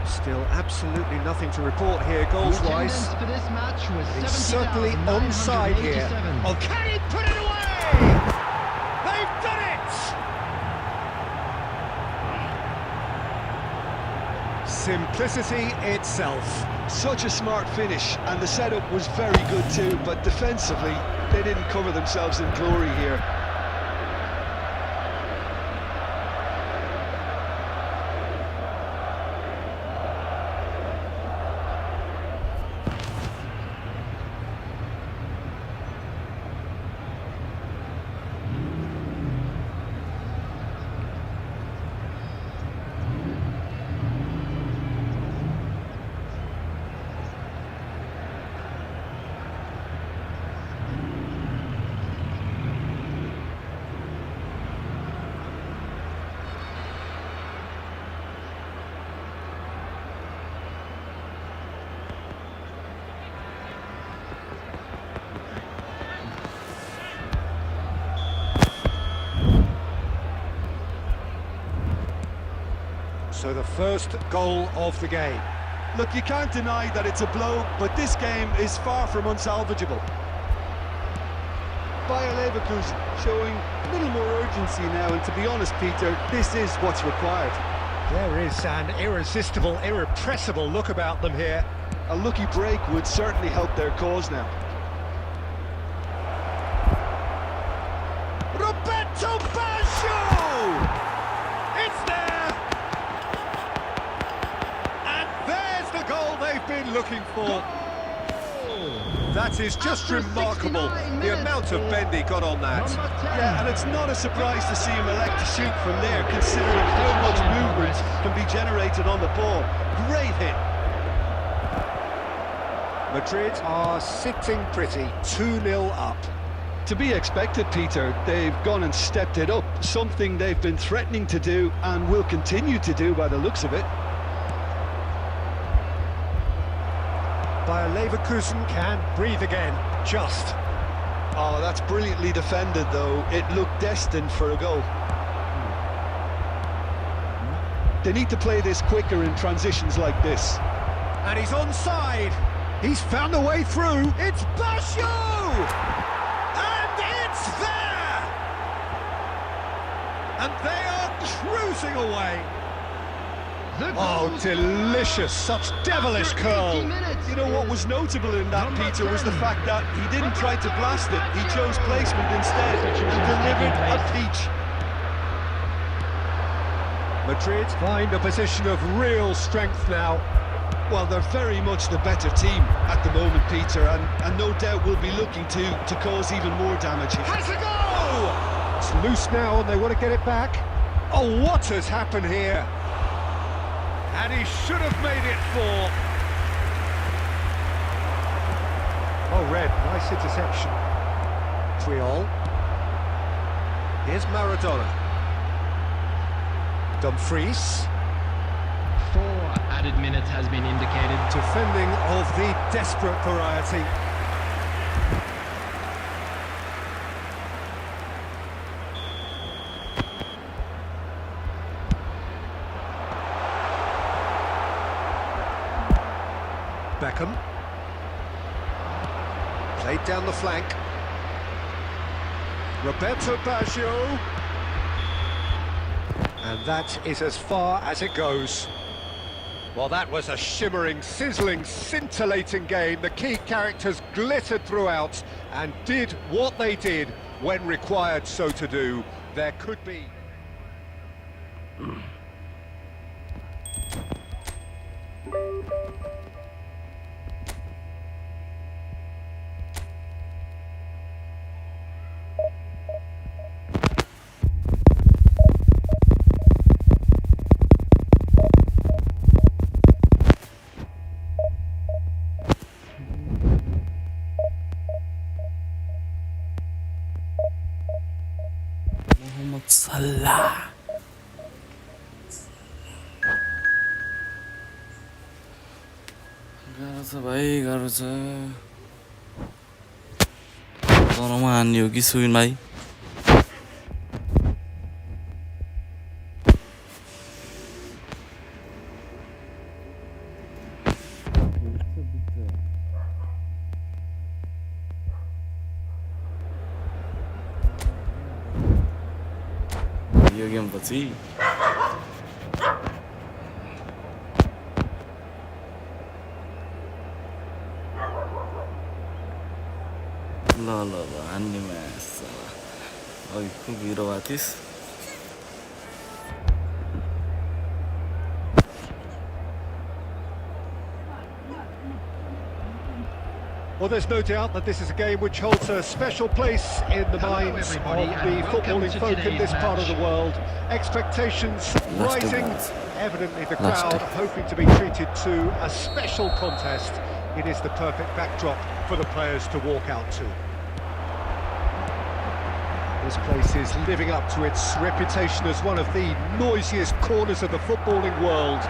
Still absolutely nothing to report here goals-wise. For this match was He's certainly onside here. Oh, can he put it away? They've done it! Simplicity itself. Such a smart finish, and the setup was very good too, but defensively, they didn't cover themselves in glory here. So the first goal of the game. Look, you can't deny that it's a blow, but this game is far from unsalvageable. Bayer Leverkusen showing a little more urgency now, and to be honest, Peter, this is what's required. There is an irresistible, irrepressible look about them here. A lucky break would certainly help their cause now. Roberto Baggio! It's there! They've been looking for. That is just remarkable, the amount of bend he got on that. Yeah, and it's not a surprise to see him elect to shoot from there, considering how much movement can be generated on the ball. Great hit. Madrid are sitting pretty, 2-0 up. To be expected, Peter. They've gone and stepped it up, something they've been threatening to do and will continue to do by the looks of it. Bayer Leverkusen can breathe again, just. Oh, that's brilliantly defended, though. It looked destined for a goal. They need to play this quicker in transitions like this. And he's onside. He's found a way through. It's Basho! And it's there! And they are cruising away. Oh, delicious. Such devilish curl. You know what was notable in that, Peter, was the fact that he didn't try to blast it. He chose placement instead and delivered a peach. Madrid find a position of real strength now. Well, they're very much the better team at the moment, Peter, and no doubt will be looking to cause even more damage here. Has a goal! It's loose now and they want to get it back. Oh, what has happened here? And he should have made it 4. Oh, Red, nice interception. 3-all. Here's Maradona. Dumfries. 4 added minutes has been indicated. Defending of the desperate variety. Beckham. Played down the flank. Roberto Baggio. And that is as far as it goes. Well, that was a shimmering, sizzling, scintillating game. The key characters glittered throughout and did what they did when required so to do. There could be... Salah. गाह्रो छ भाइ, गाह्रो छ। तनमा हान्ने हो कि सुइन भाइ? यो game पछि ल हान्ने म्याच अघि को हिरो भएको थिइस् Well, there's no doubt that this is a game which holds a special place in the minds of the footballing folk in this part of the world. Expectations rising, evidently the crowd hoping to be treated to a special contest. It is the perfect backdrop for the players to walk out to. This place is living up to its reputation as one of the noisiest corners of the footballing world.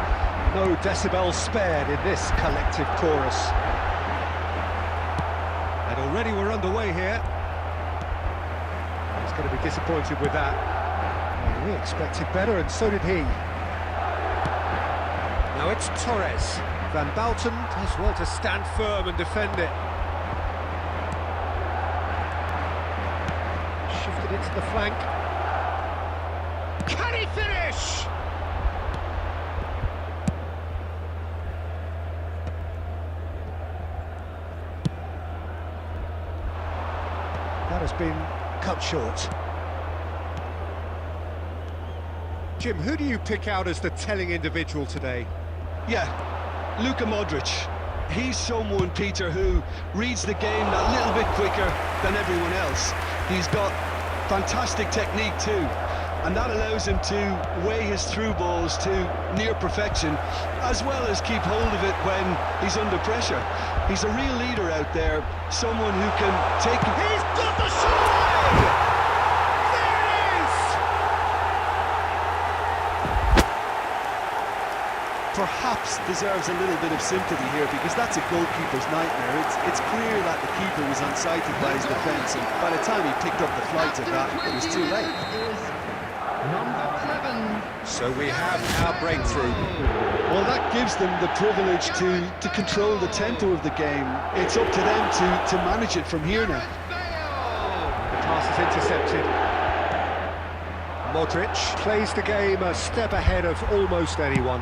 No decibels spared in this collective chorus. And already we're underway here. He's going to be disappointed with that. Well, we expected better, and so did he. Now it's Torres. Van Bouten does well to stand firm and defend it. Shifted into the flank. Can he finish? That has been cut short. Jim, who do you pick out as the telling individual today? Yeah, Luka Modric. He's someone, Peter, who reads the game that little bit quicker than everyone else. He's got fantastic technique too. and that allows him to weigh his through balls to near perfection, as well as keep hold of it when he's under pressure. He's a real leader out there, someone who can take... He's got the shot! Perhaps deserves a little bit of sympathy here, because that's a goalkeeper's nightmare. It's clear that the keeper was unsighted by his defence, and by the time he picked up the flight of that, it was too late. Number 7. So we have our breakthrough. Well, that gives them the privilege to control the tempo of the game. It's up to them to manage it from here now. The pass is intercepted. Modric plays the game a step ahead of almost anyone.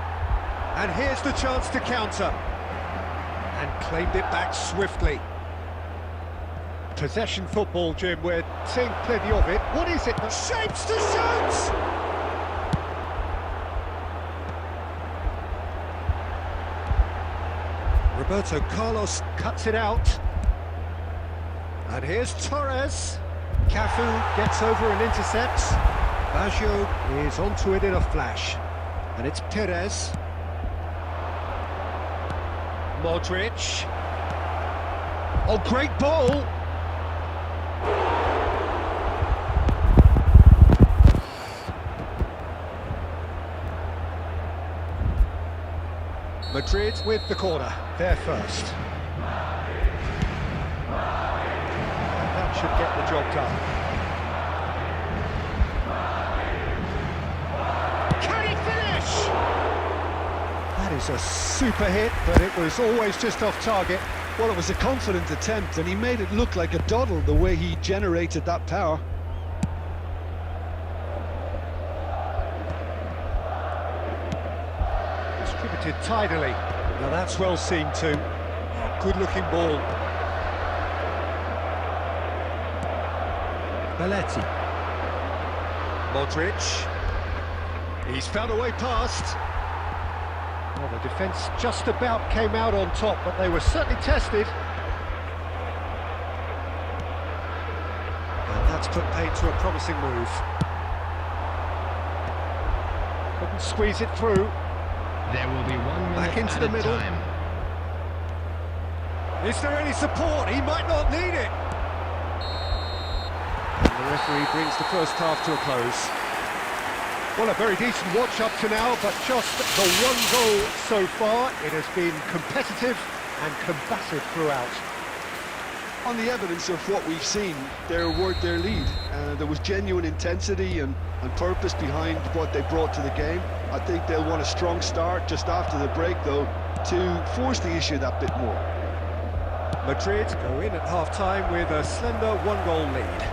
And here's the chance to counter. And claimed it back swiftly. Possession football, Jim, we're seeing plenty of it. What is it that shapes to shoot? Roberto Carlos cuts it out. And here's Torres. Cafu gets over and intercepts. Baggio is onto it in a flash. And it's Perez. Modric. Oh, great ball! Madrid with the corner, there first. That should get the job done. Can he finish? That is a super hit, but it was always just off target. Well, it was a confident attempt, and he made it look like a doddle the way he generated that power. Distributed tidily. Now that's well seen too. Oh, good-looking ball. Belletti. Modric. He's found a way past. Well, the defence just about came out on top, but they were certainly tested. And that's put paid to a promising move. Couldn't squeeze it through. There will be 1 minute Back into at the a middle. time. Is there any support? He might not need it. And the referee brings the first half to a close. Well, a very decent watch up to now, but just the one goal so far. It has been competitive and combative throughout. On the evidence of what we've seen, they're worth their lead. There was genuine intensity and purpose behind what they brought to the game. I think they'll want a strong start just after the break, though, to force the issue that bit more. Madrid go in at half-time with a slender one-goal lead.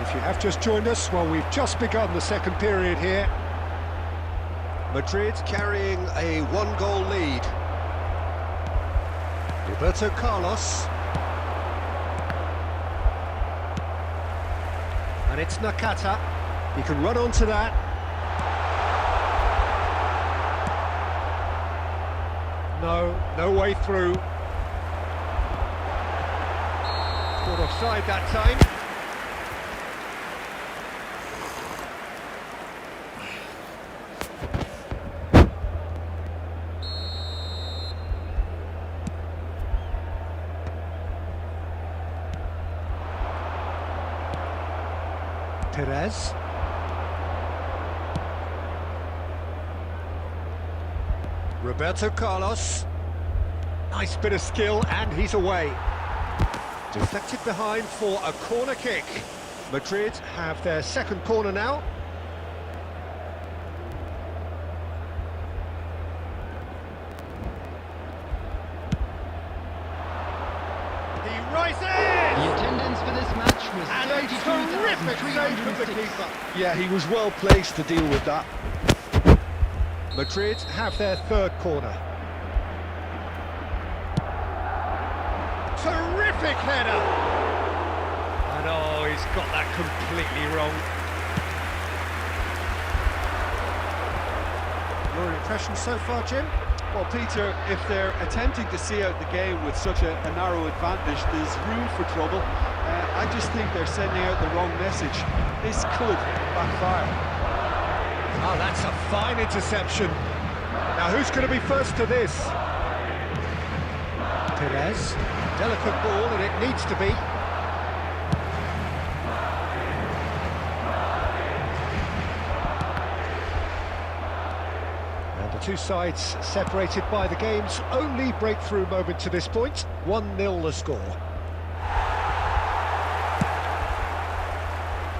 If you have just joined us, well, we've just begun the second period here. Madrid carrying a one-goal lead. Roberto Carlos. And it's Nakata. He can run onto that. No way through. Caught offside that time. Perez. Roberto Carlos. Nice bit of skill, and he's away. Deflected behind for a corner kick. Madrid have their second corner now. He rises! The attendance for this match was And a terrific save from the 32,306. keeper. Yeah, he was well placed to deal with that. Madrid have their third corner. Terrific header! And oh, he's got that completely wrong. Your impression so far, Jim? Well, Peter, if they're attempting to see out the game with such a narrow advantage, there's room for trouble. I just think they're sending out the wrong message. This could backfire. Oh, that's a fine interception. Now, who's going to be first to this? Perez. Delicate ball, and it needs to be. And the two sides separated by the game's only breakthrough moment to this point. 1-0 the score.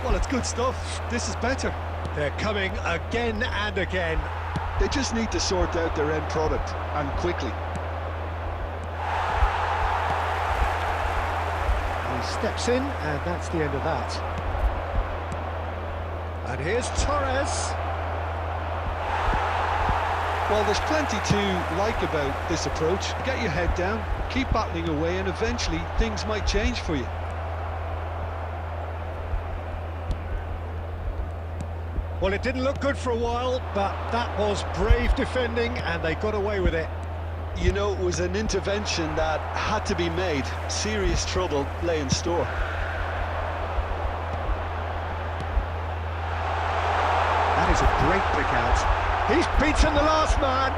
Well, it's good stuff. This is better. They're coming again and again. They just need to sort out their end product, and quickly. He steps in, and that's the end of that. And here's Torres. Well, there's plenty to like about this approach. Get your head down, keep battling away, and eventually things might change for you. Well, it didn't look good for a while, but that was brave defending, and they got away with it. You know, it was an intervention that had to be made. Serious trouble lay in store. That is a great pick out. He's beaten the last man.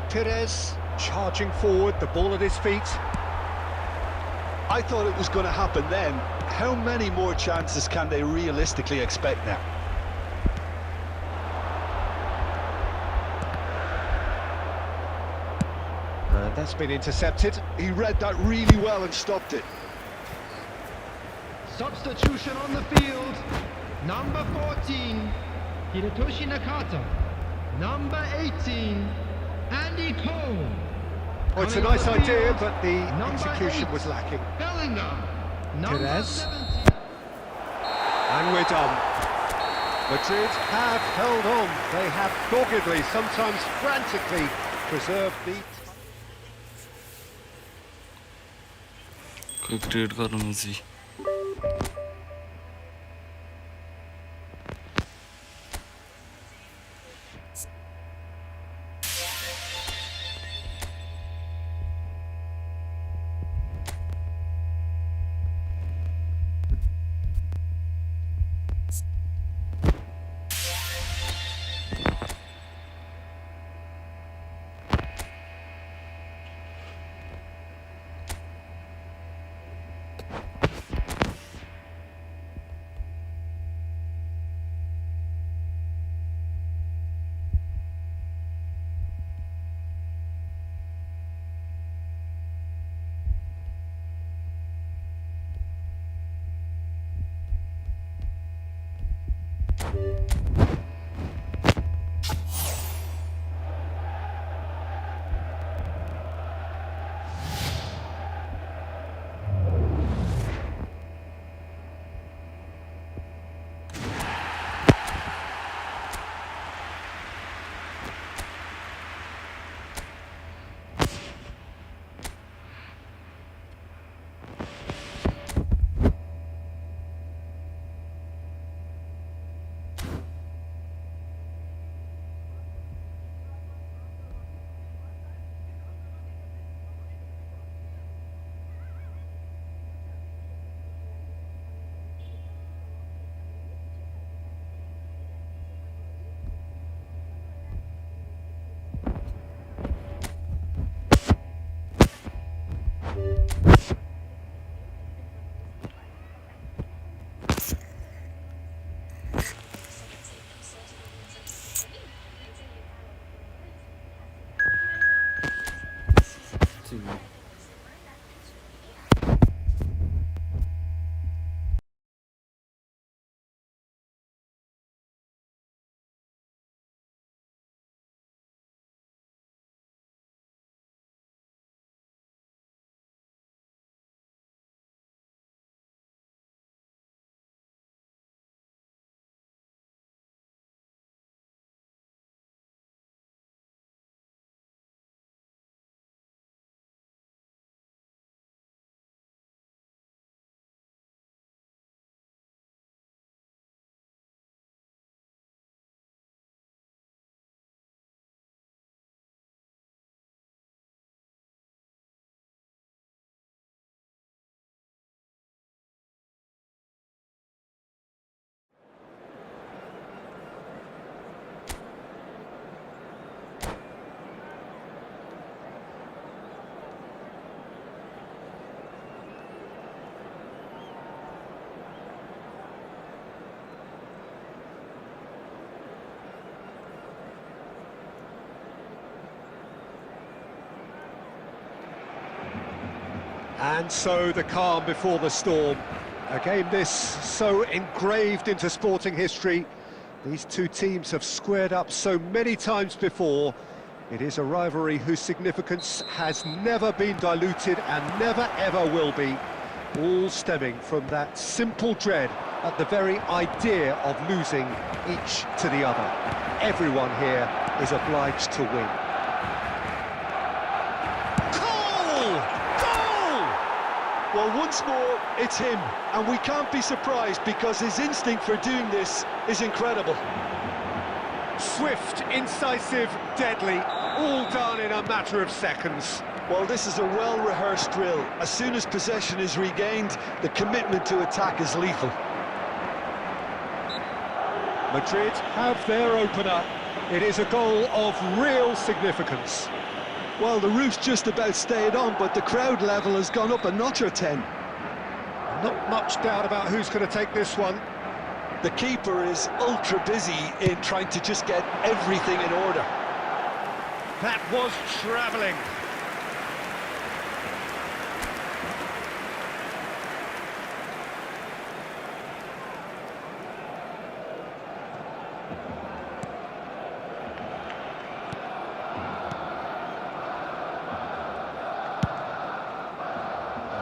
Perez charging forward, the ball at his feet. I thought it was going to happen then. How many more chances can they realistically expect now? And that's been intercepted. He read that really well and stopped it. Substitution on the field. Number 14, Hidetoshi Nakata. Number 18, Andy Cole. Oh, it's a Coming nice off the idea, field, but the number execution 8, was lacking. Bellingham. Number Perez. 17. And we're done. Madrid have held on. They have doggedly, sometimes frantically, preserved the... कोई create करूँ मुझे And so the calm before the storm. A game this so engraved into sporting history. These two teams have squared up so many times before. It is a rivalry whose significance has never been diluted and never ever will be. All stemming from that simple dread at the very idea of losing each to the other. Everyone here is obliged to win. Well, once more, it's him, and we can't be surprised because his instinct for doing this is incredible. Swift, incisive, deadly, all done in a matter of seconds. Well, this is a well-rehearsed drill. As soon as possession is regained, the commitment to attack is lethal. Madrid have their opener. It is a goal of real significance. Well, the roof's just about stayed on, but the crowd level has gone up a notch or 10. Not much doubt about who's going to take this one. The keeper is ultra busy in trying to just get everything in order. That was travelling.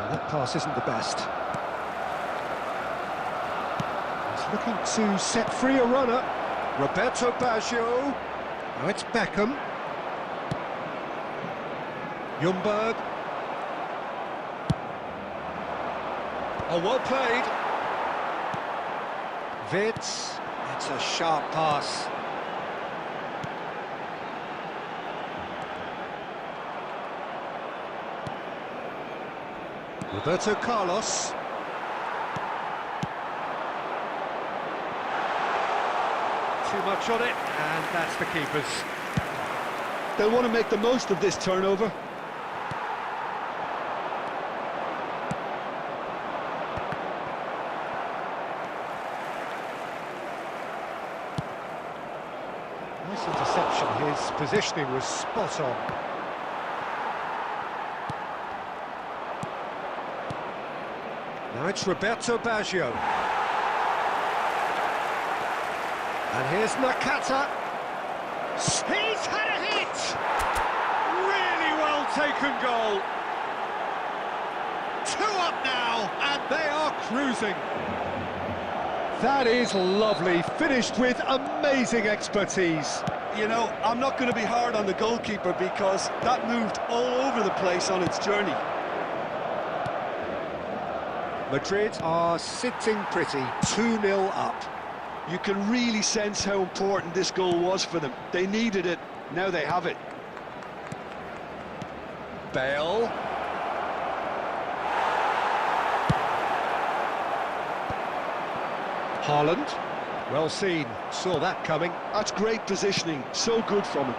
That pass isn't the best. He's looking to set free a runner. Roberto Baggio. Now it's Beckham. Ljungberg. Oh, well played. Vitz. It's a sharp pass. Roberto Carlos. Too much on it, and that's the keeper's. They'll want to make the most of this turnover. Nice interception, his positioning was spot on. Now it's Roberto Baggio. And here's Nakata. He's had a hit! Really well taken goal. 2 up now, And they are cruising. That is lovely, finished with amazing expertise. You know, I'm not going to be hard on the goalkeeper because that moved all over the place on its journey. Madrid are sitting pretty, 2-0 up. You can really sense how important this goal was for them. They needed it, now they have it. Bale. Haaland. Well seen, saw that coming. That's great positioning, so good from him.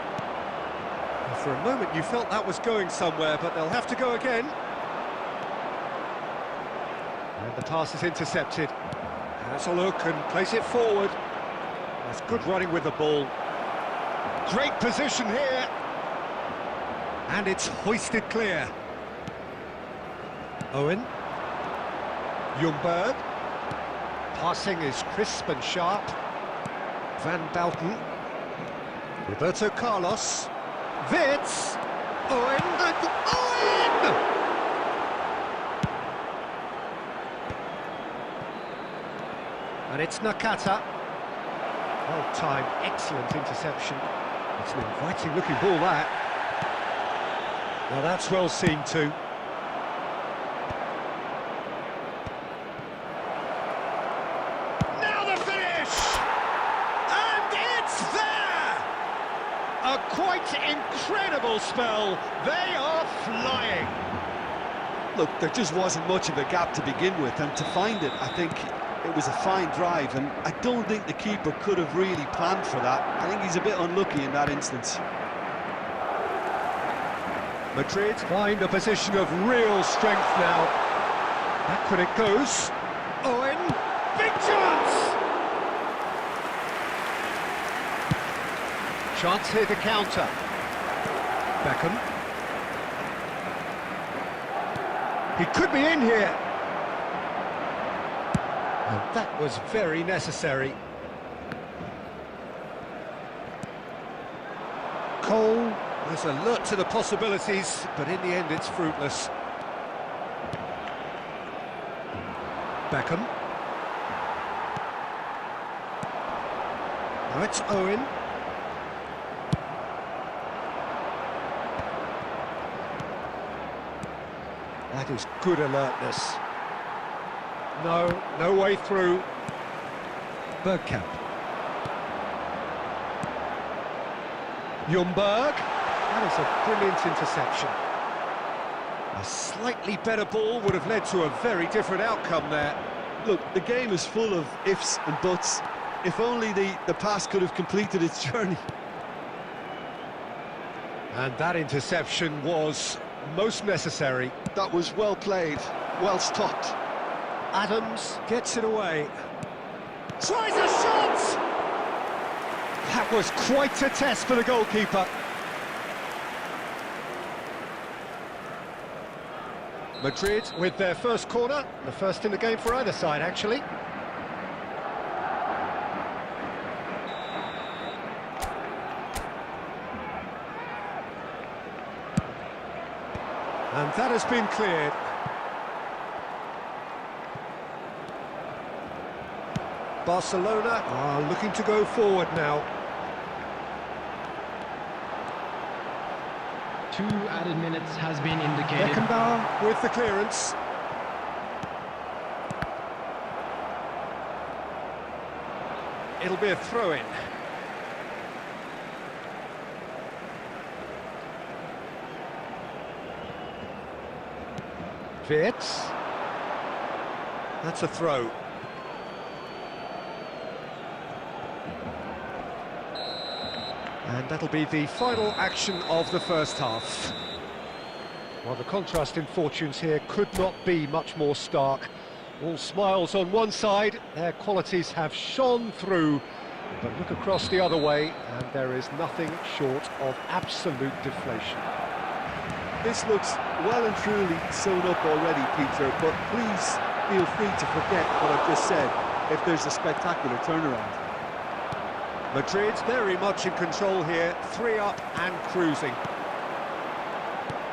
For a moment you felt that was going somewhere, but they'll have to go again. And the pass is intercepted. Has a look and place it forward. That's good running with the ball. Great position here. And it's hoisted clear. Owen. Ljungberg. Passing is crisp and sharp. Van Bouten. Roberto Carlos. Vitz. Owen. And Owen! And it's Nakata. Well-timed, excellent interception. It's an inviting-looking ball, that. Well, that's well seen too. now the finish! And it's there! A quite incredible spell. They are flying. Look, there just wasn't much of a gap to begin with, and to find it, I think it was a fine drive, and I don't think the keeper could have really planned for that. I think he's a bit unlucky in that instance. Madrid find a position of real strength now. Back when it goes. Owen, big chance! Chance here to counter. Beckham. He could be in here. And that was very necessary. Cole was alert to the possibilities, but in the end it's fruitless. Beckham. Now it's Owen. That is good alertness. No way through. Bergkamp. Ljungberg. That is a brilliant interception. A slightly better ball would have led to a very different outcome there. Look, the game is full of ifs and buts. If only the pass could have completed its journey. And that interception was most necessary. That was well played, well stopped. Adams gets it away. Tries a shot! That was quite a test for the goalkeeper. Madrid with their first corner, the first in the game for either side, actually. And that has been cleared. Barcelona are looking to go forward now. 2 added minutes has been indicated. Beckenbauer with the clearance. It'll be a throw-in. Wirtz. That's a throw. And that'll be the final action of the first half. Well, the contrast in fortunes here could not be much more stark. All smiles on one side, their qualities have shone through. But look across the other way, and there is nothing short of absolute deflation. This looks well and truly sewn up already, Peter, but please feel free to forget what I've just said if there's a spectacular turnaround. Madrid very much in control here, 3 up and cruising.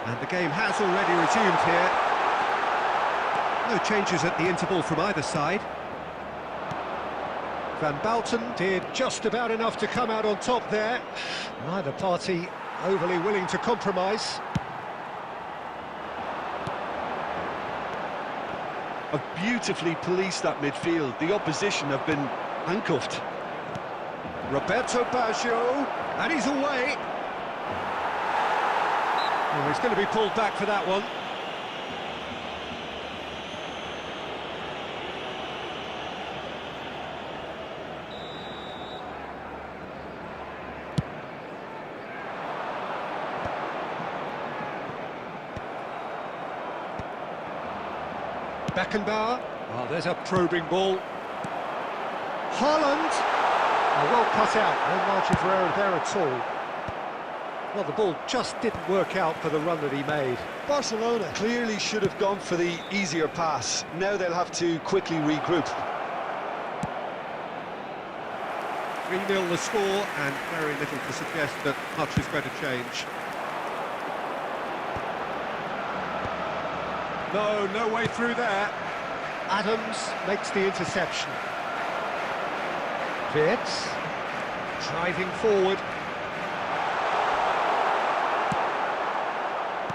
And the game has already resumed here. No changes at the interval from either side. Van Bouten did just about enough to come out on top there. Neither party overly willing to compromise. Have beautifully policed that midfield. The opposition have been handcuffed. Roberto Baggio, and he's away. Well, he's going to be pulled back for that one. Beckenbauer. Oh, there's a probing ball. Haaland. Oh, well cut out. No margin for error there at all. Well, the ball just didn't work out for the run that he made. Barcelona clearly should have gone for the easier pass. Now they'll have to quickly regroup. 3-0 the score, and very little to suggest that much is going to change. No way through there. Adams makes the interception. Wirtz driving forward.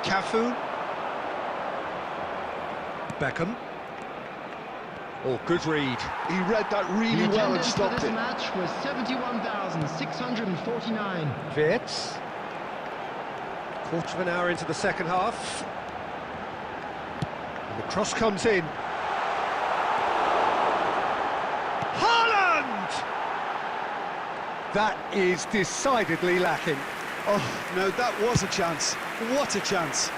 Cafu. Beckham. Oh, good read. He read that really well and stopped The it. attendance for this match was 71,649. Wirtz. Quarter of an hour into the second half. And the cross comes in. Haaland! That is decidedly lacking. Oh, no, that was a chance. What a chance.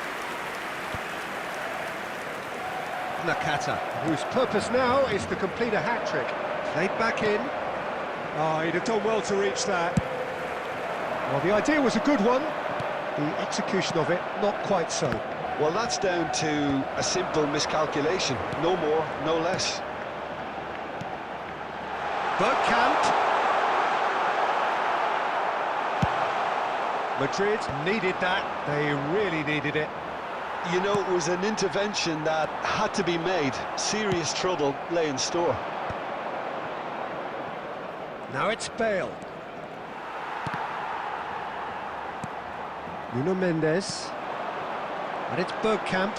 Nakata, whose purpose now is to complete a hat-trick. Played back in. Oh, he'd have done well to reach that. Well, the idea was a good one. The execution of it, not quite so. Well, that's down to a simple miscalculation. No more, no less. Bergkamp. Madrid needed that. They really needed it. You know, it was an intervention that had to be made. Serious trouble lay in store. Now it's Bale. Nuno Mendes. And it's Bergkamp.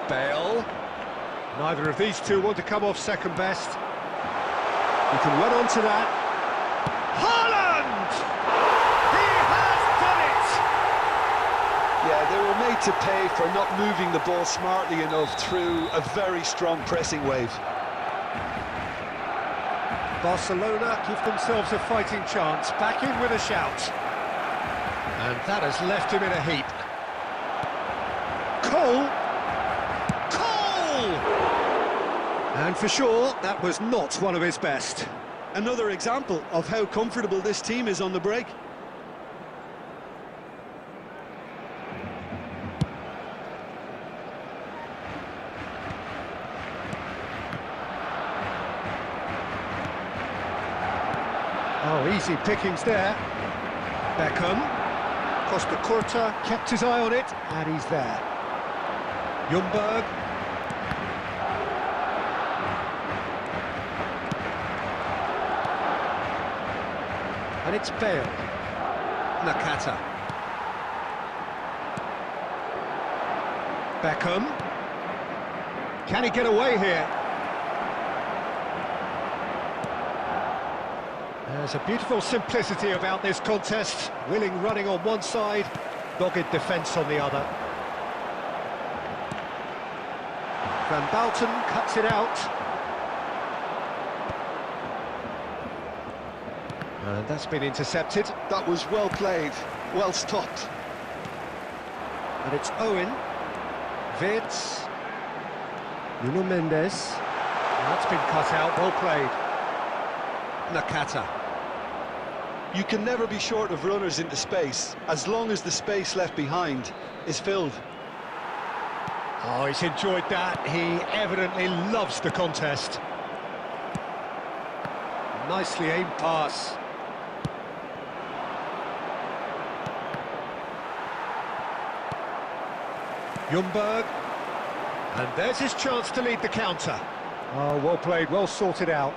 Bale. Neither of these two want to come off second best. You can run onto that. Haaland! He has done it! Yeah, they were made to pay for not moving the ball smartly enough through a very strong pressing wave. Barcelona give themselves a fighting chance. Back in with a shout. And that has left him in a heap. Cole! And for sure, that was not one of his best. Another example of how comfortable this team is on the break. Oh, easy pickings there. Beckham. Costa Curta kept his eye on it, and he's there. Ljungberg. And it's Bale. Nakata. Beckham. Can he get away here? There's a beautiful simplicity about this contest. Willing running on one side, dogged defence on the other. Van Bouten cuts it out. And that's been intercepted. That was well played, well stopped. And it's Owen. Wirtz. Nuno Mendes. And that's been cut out, well played. Nakata. You can never be short of runners into space, as long as the space left behind is filled. Oh, he's enjoyed that. He evidently loves the contest. Nicely aimed pass. Ljungberg. And there's his chance to lead the counter. Oh, well played, well sorted out.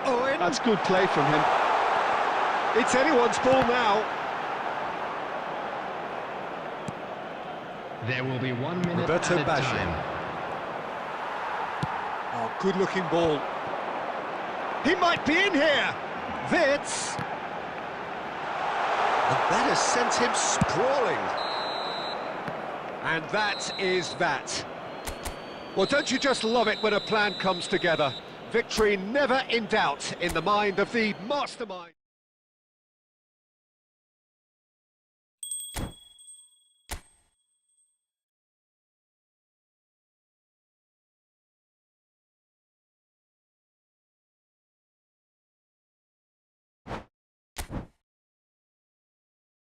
Owen. That's good play from him. It's anyone's ball now. There will be 1 minute Roberto added Baggio. time. Oh, good-looking ball. He might be in here. Wirtz. And that has sent him sprawling. And that is that. Well, don't you just love it when a plan comes together? Victory never in doubt in the mind of the mastermind.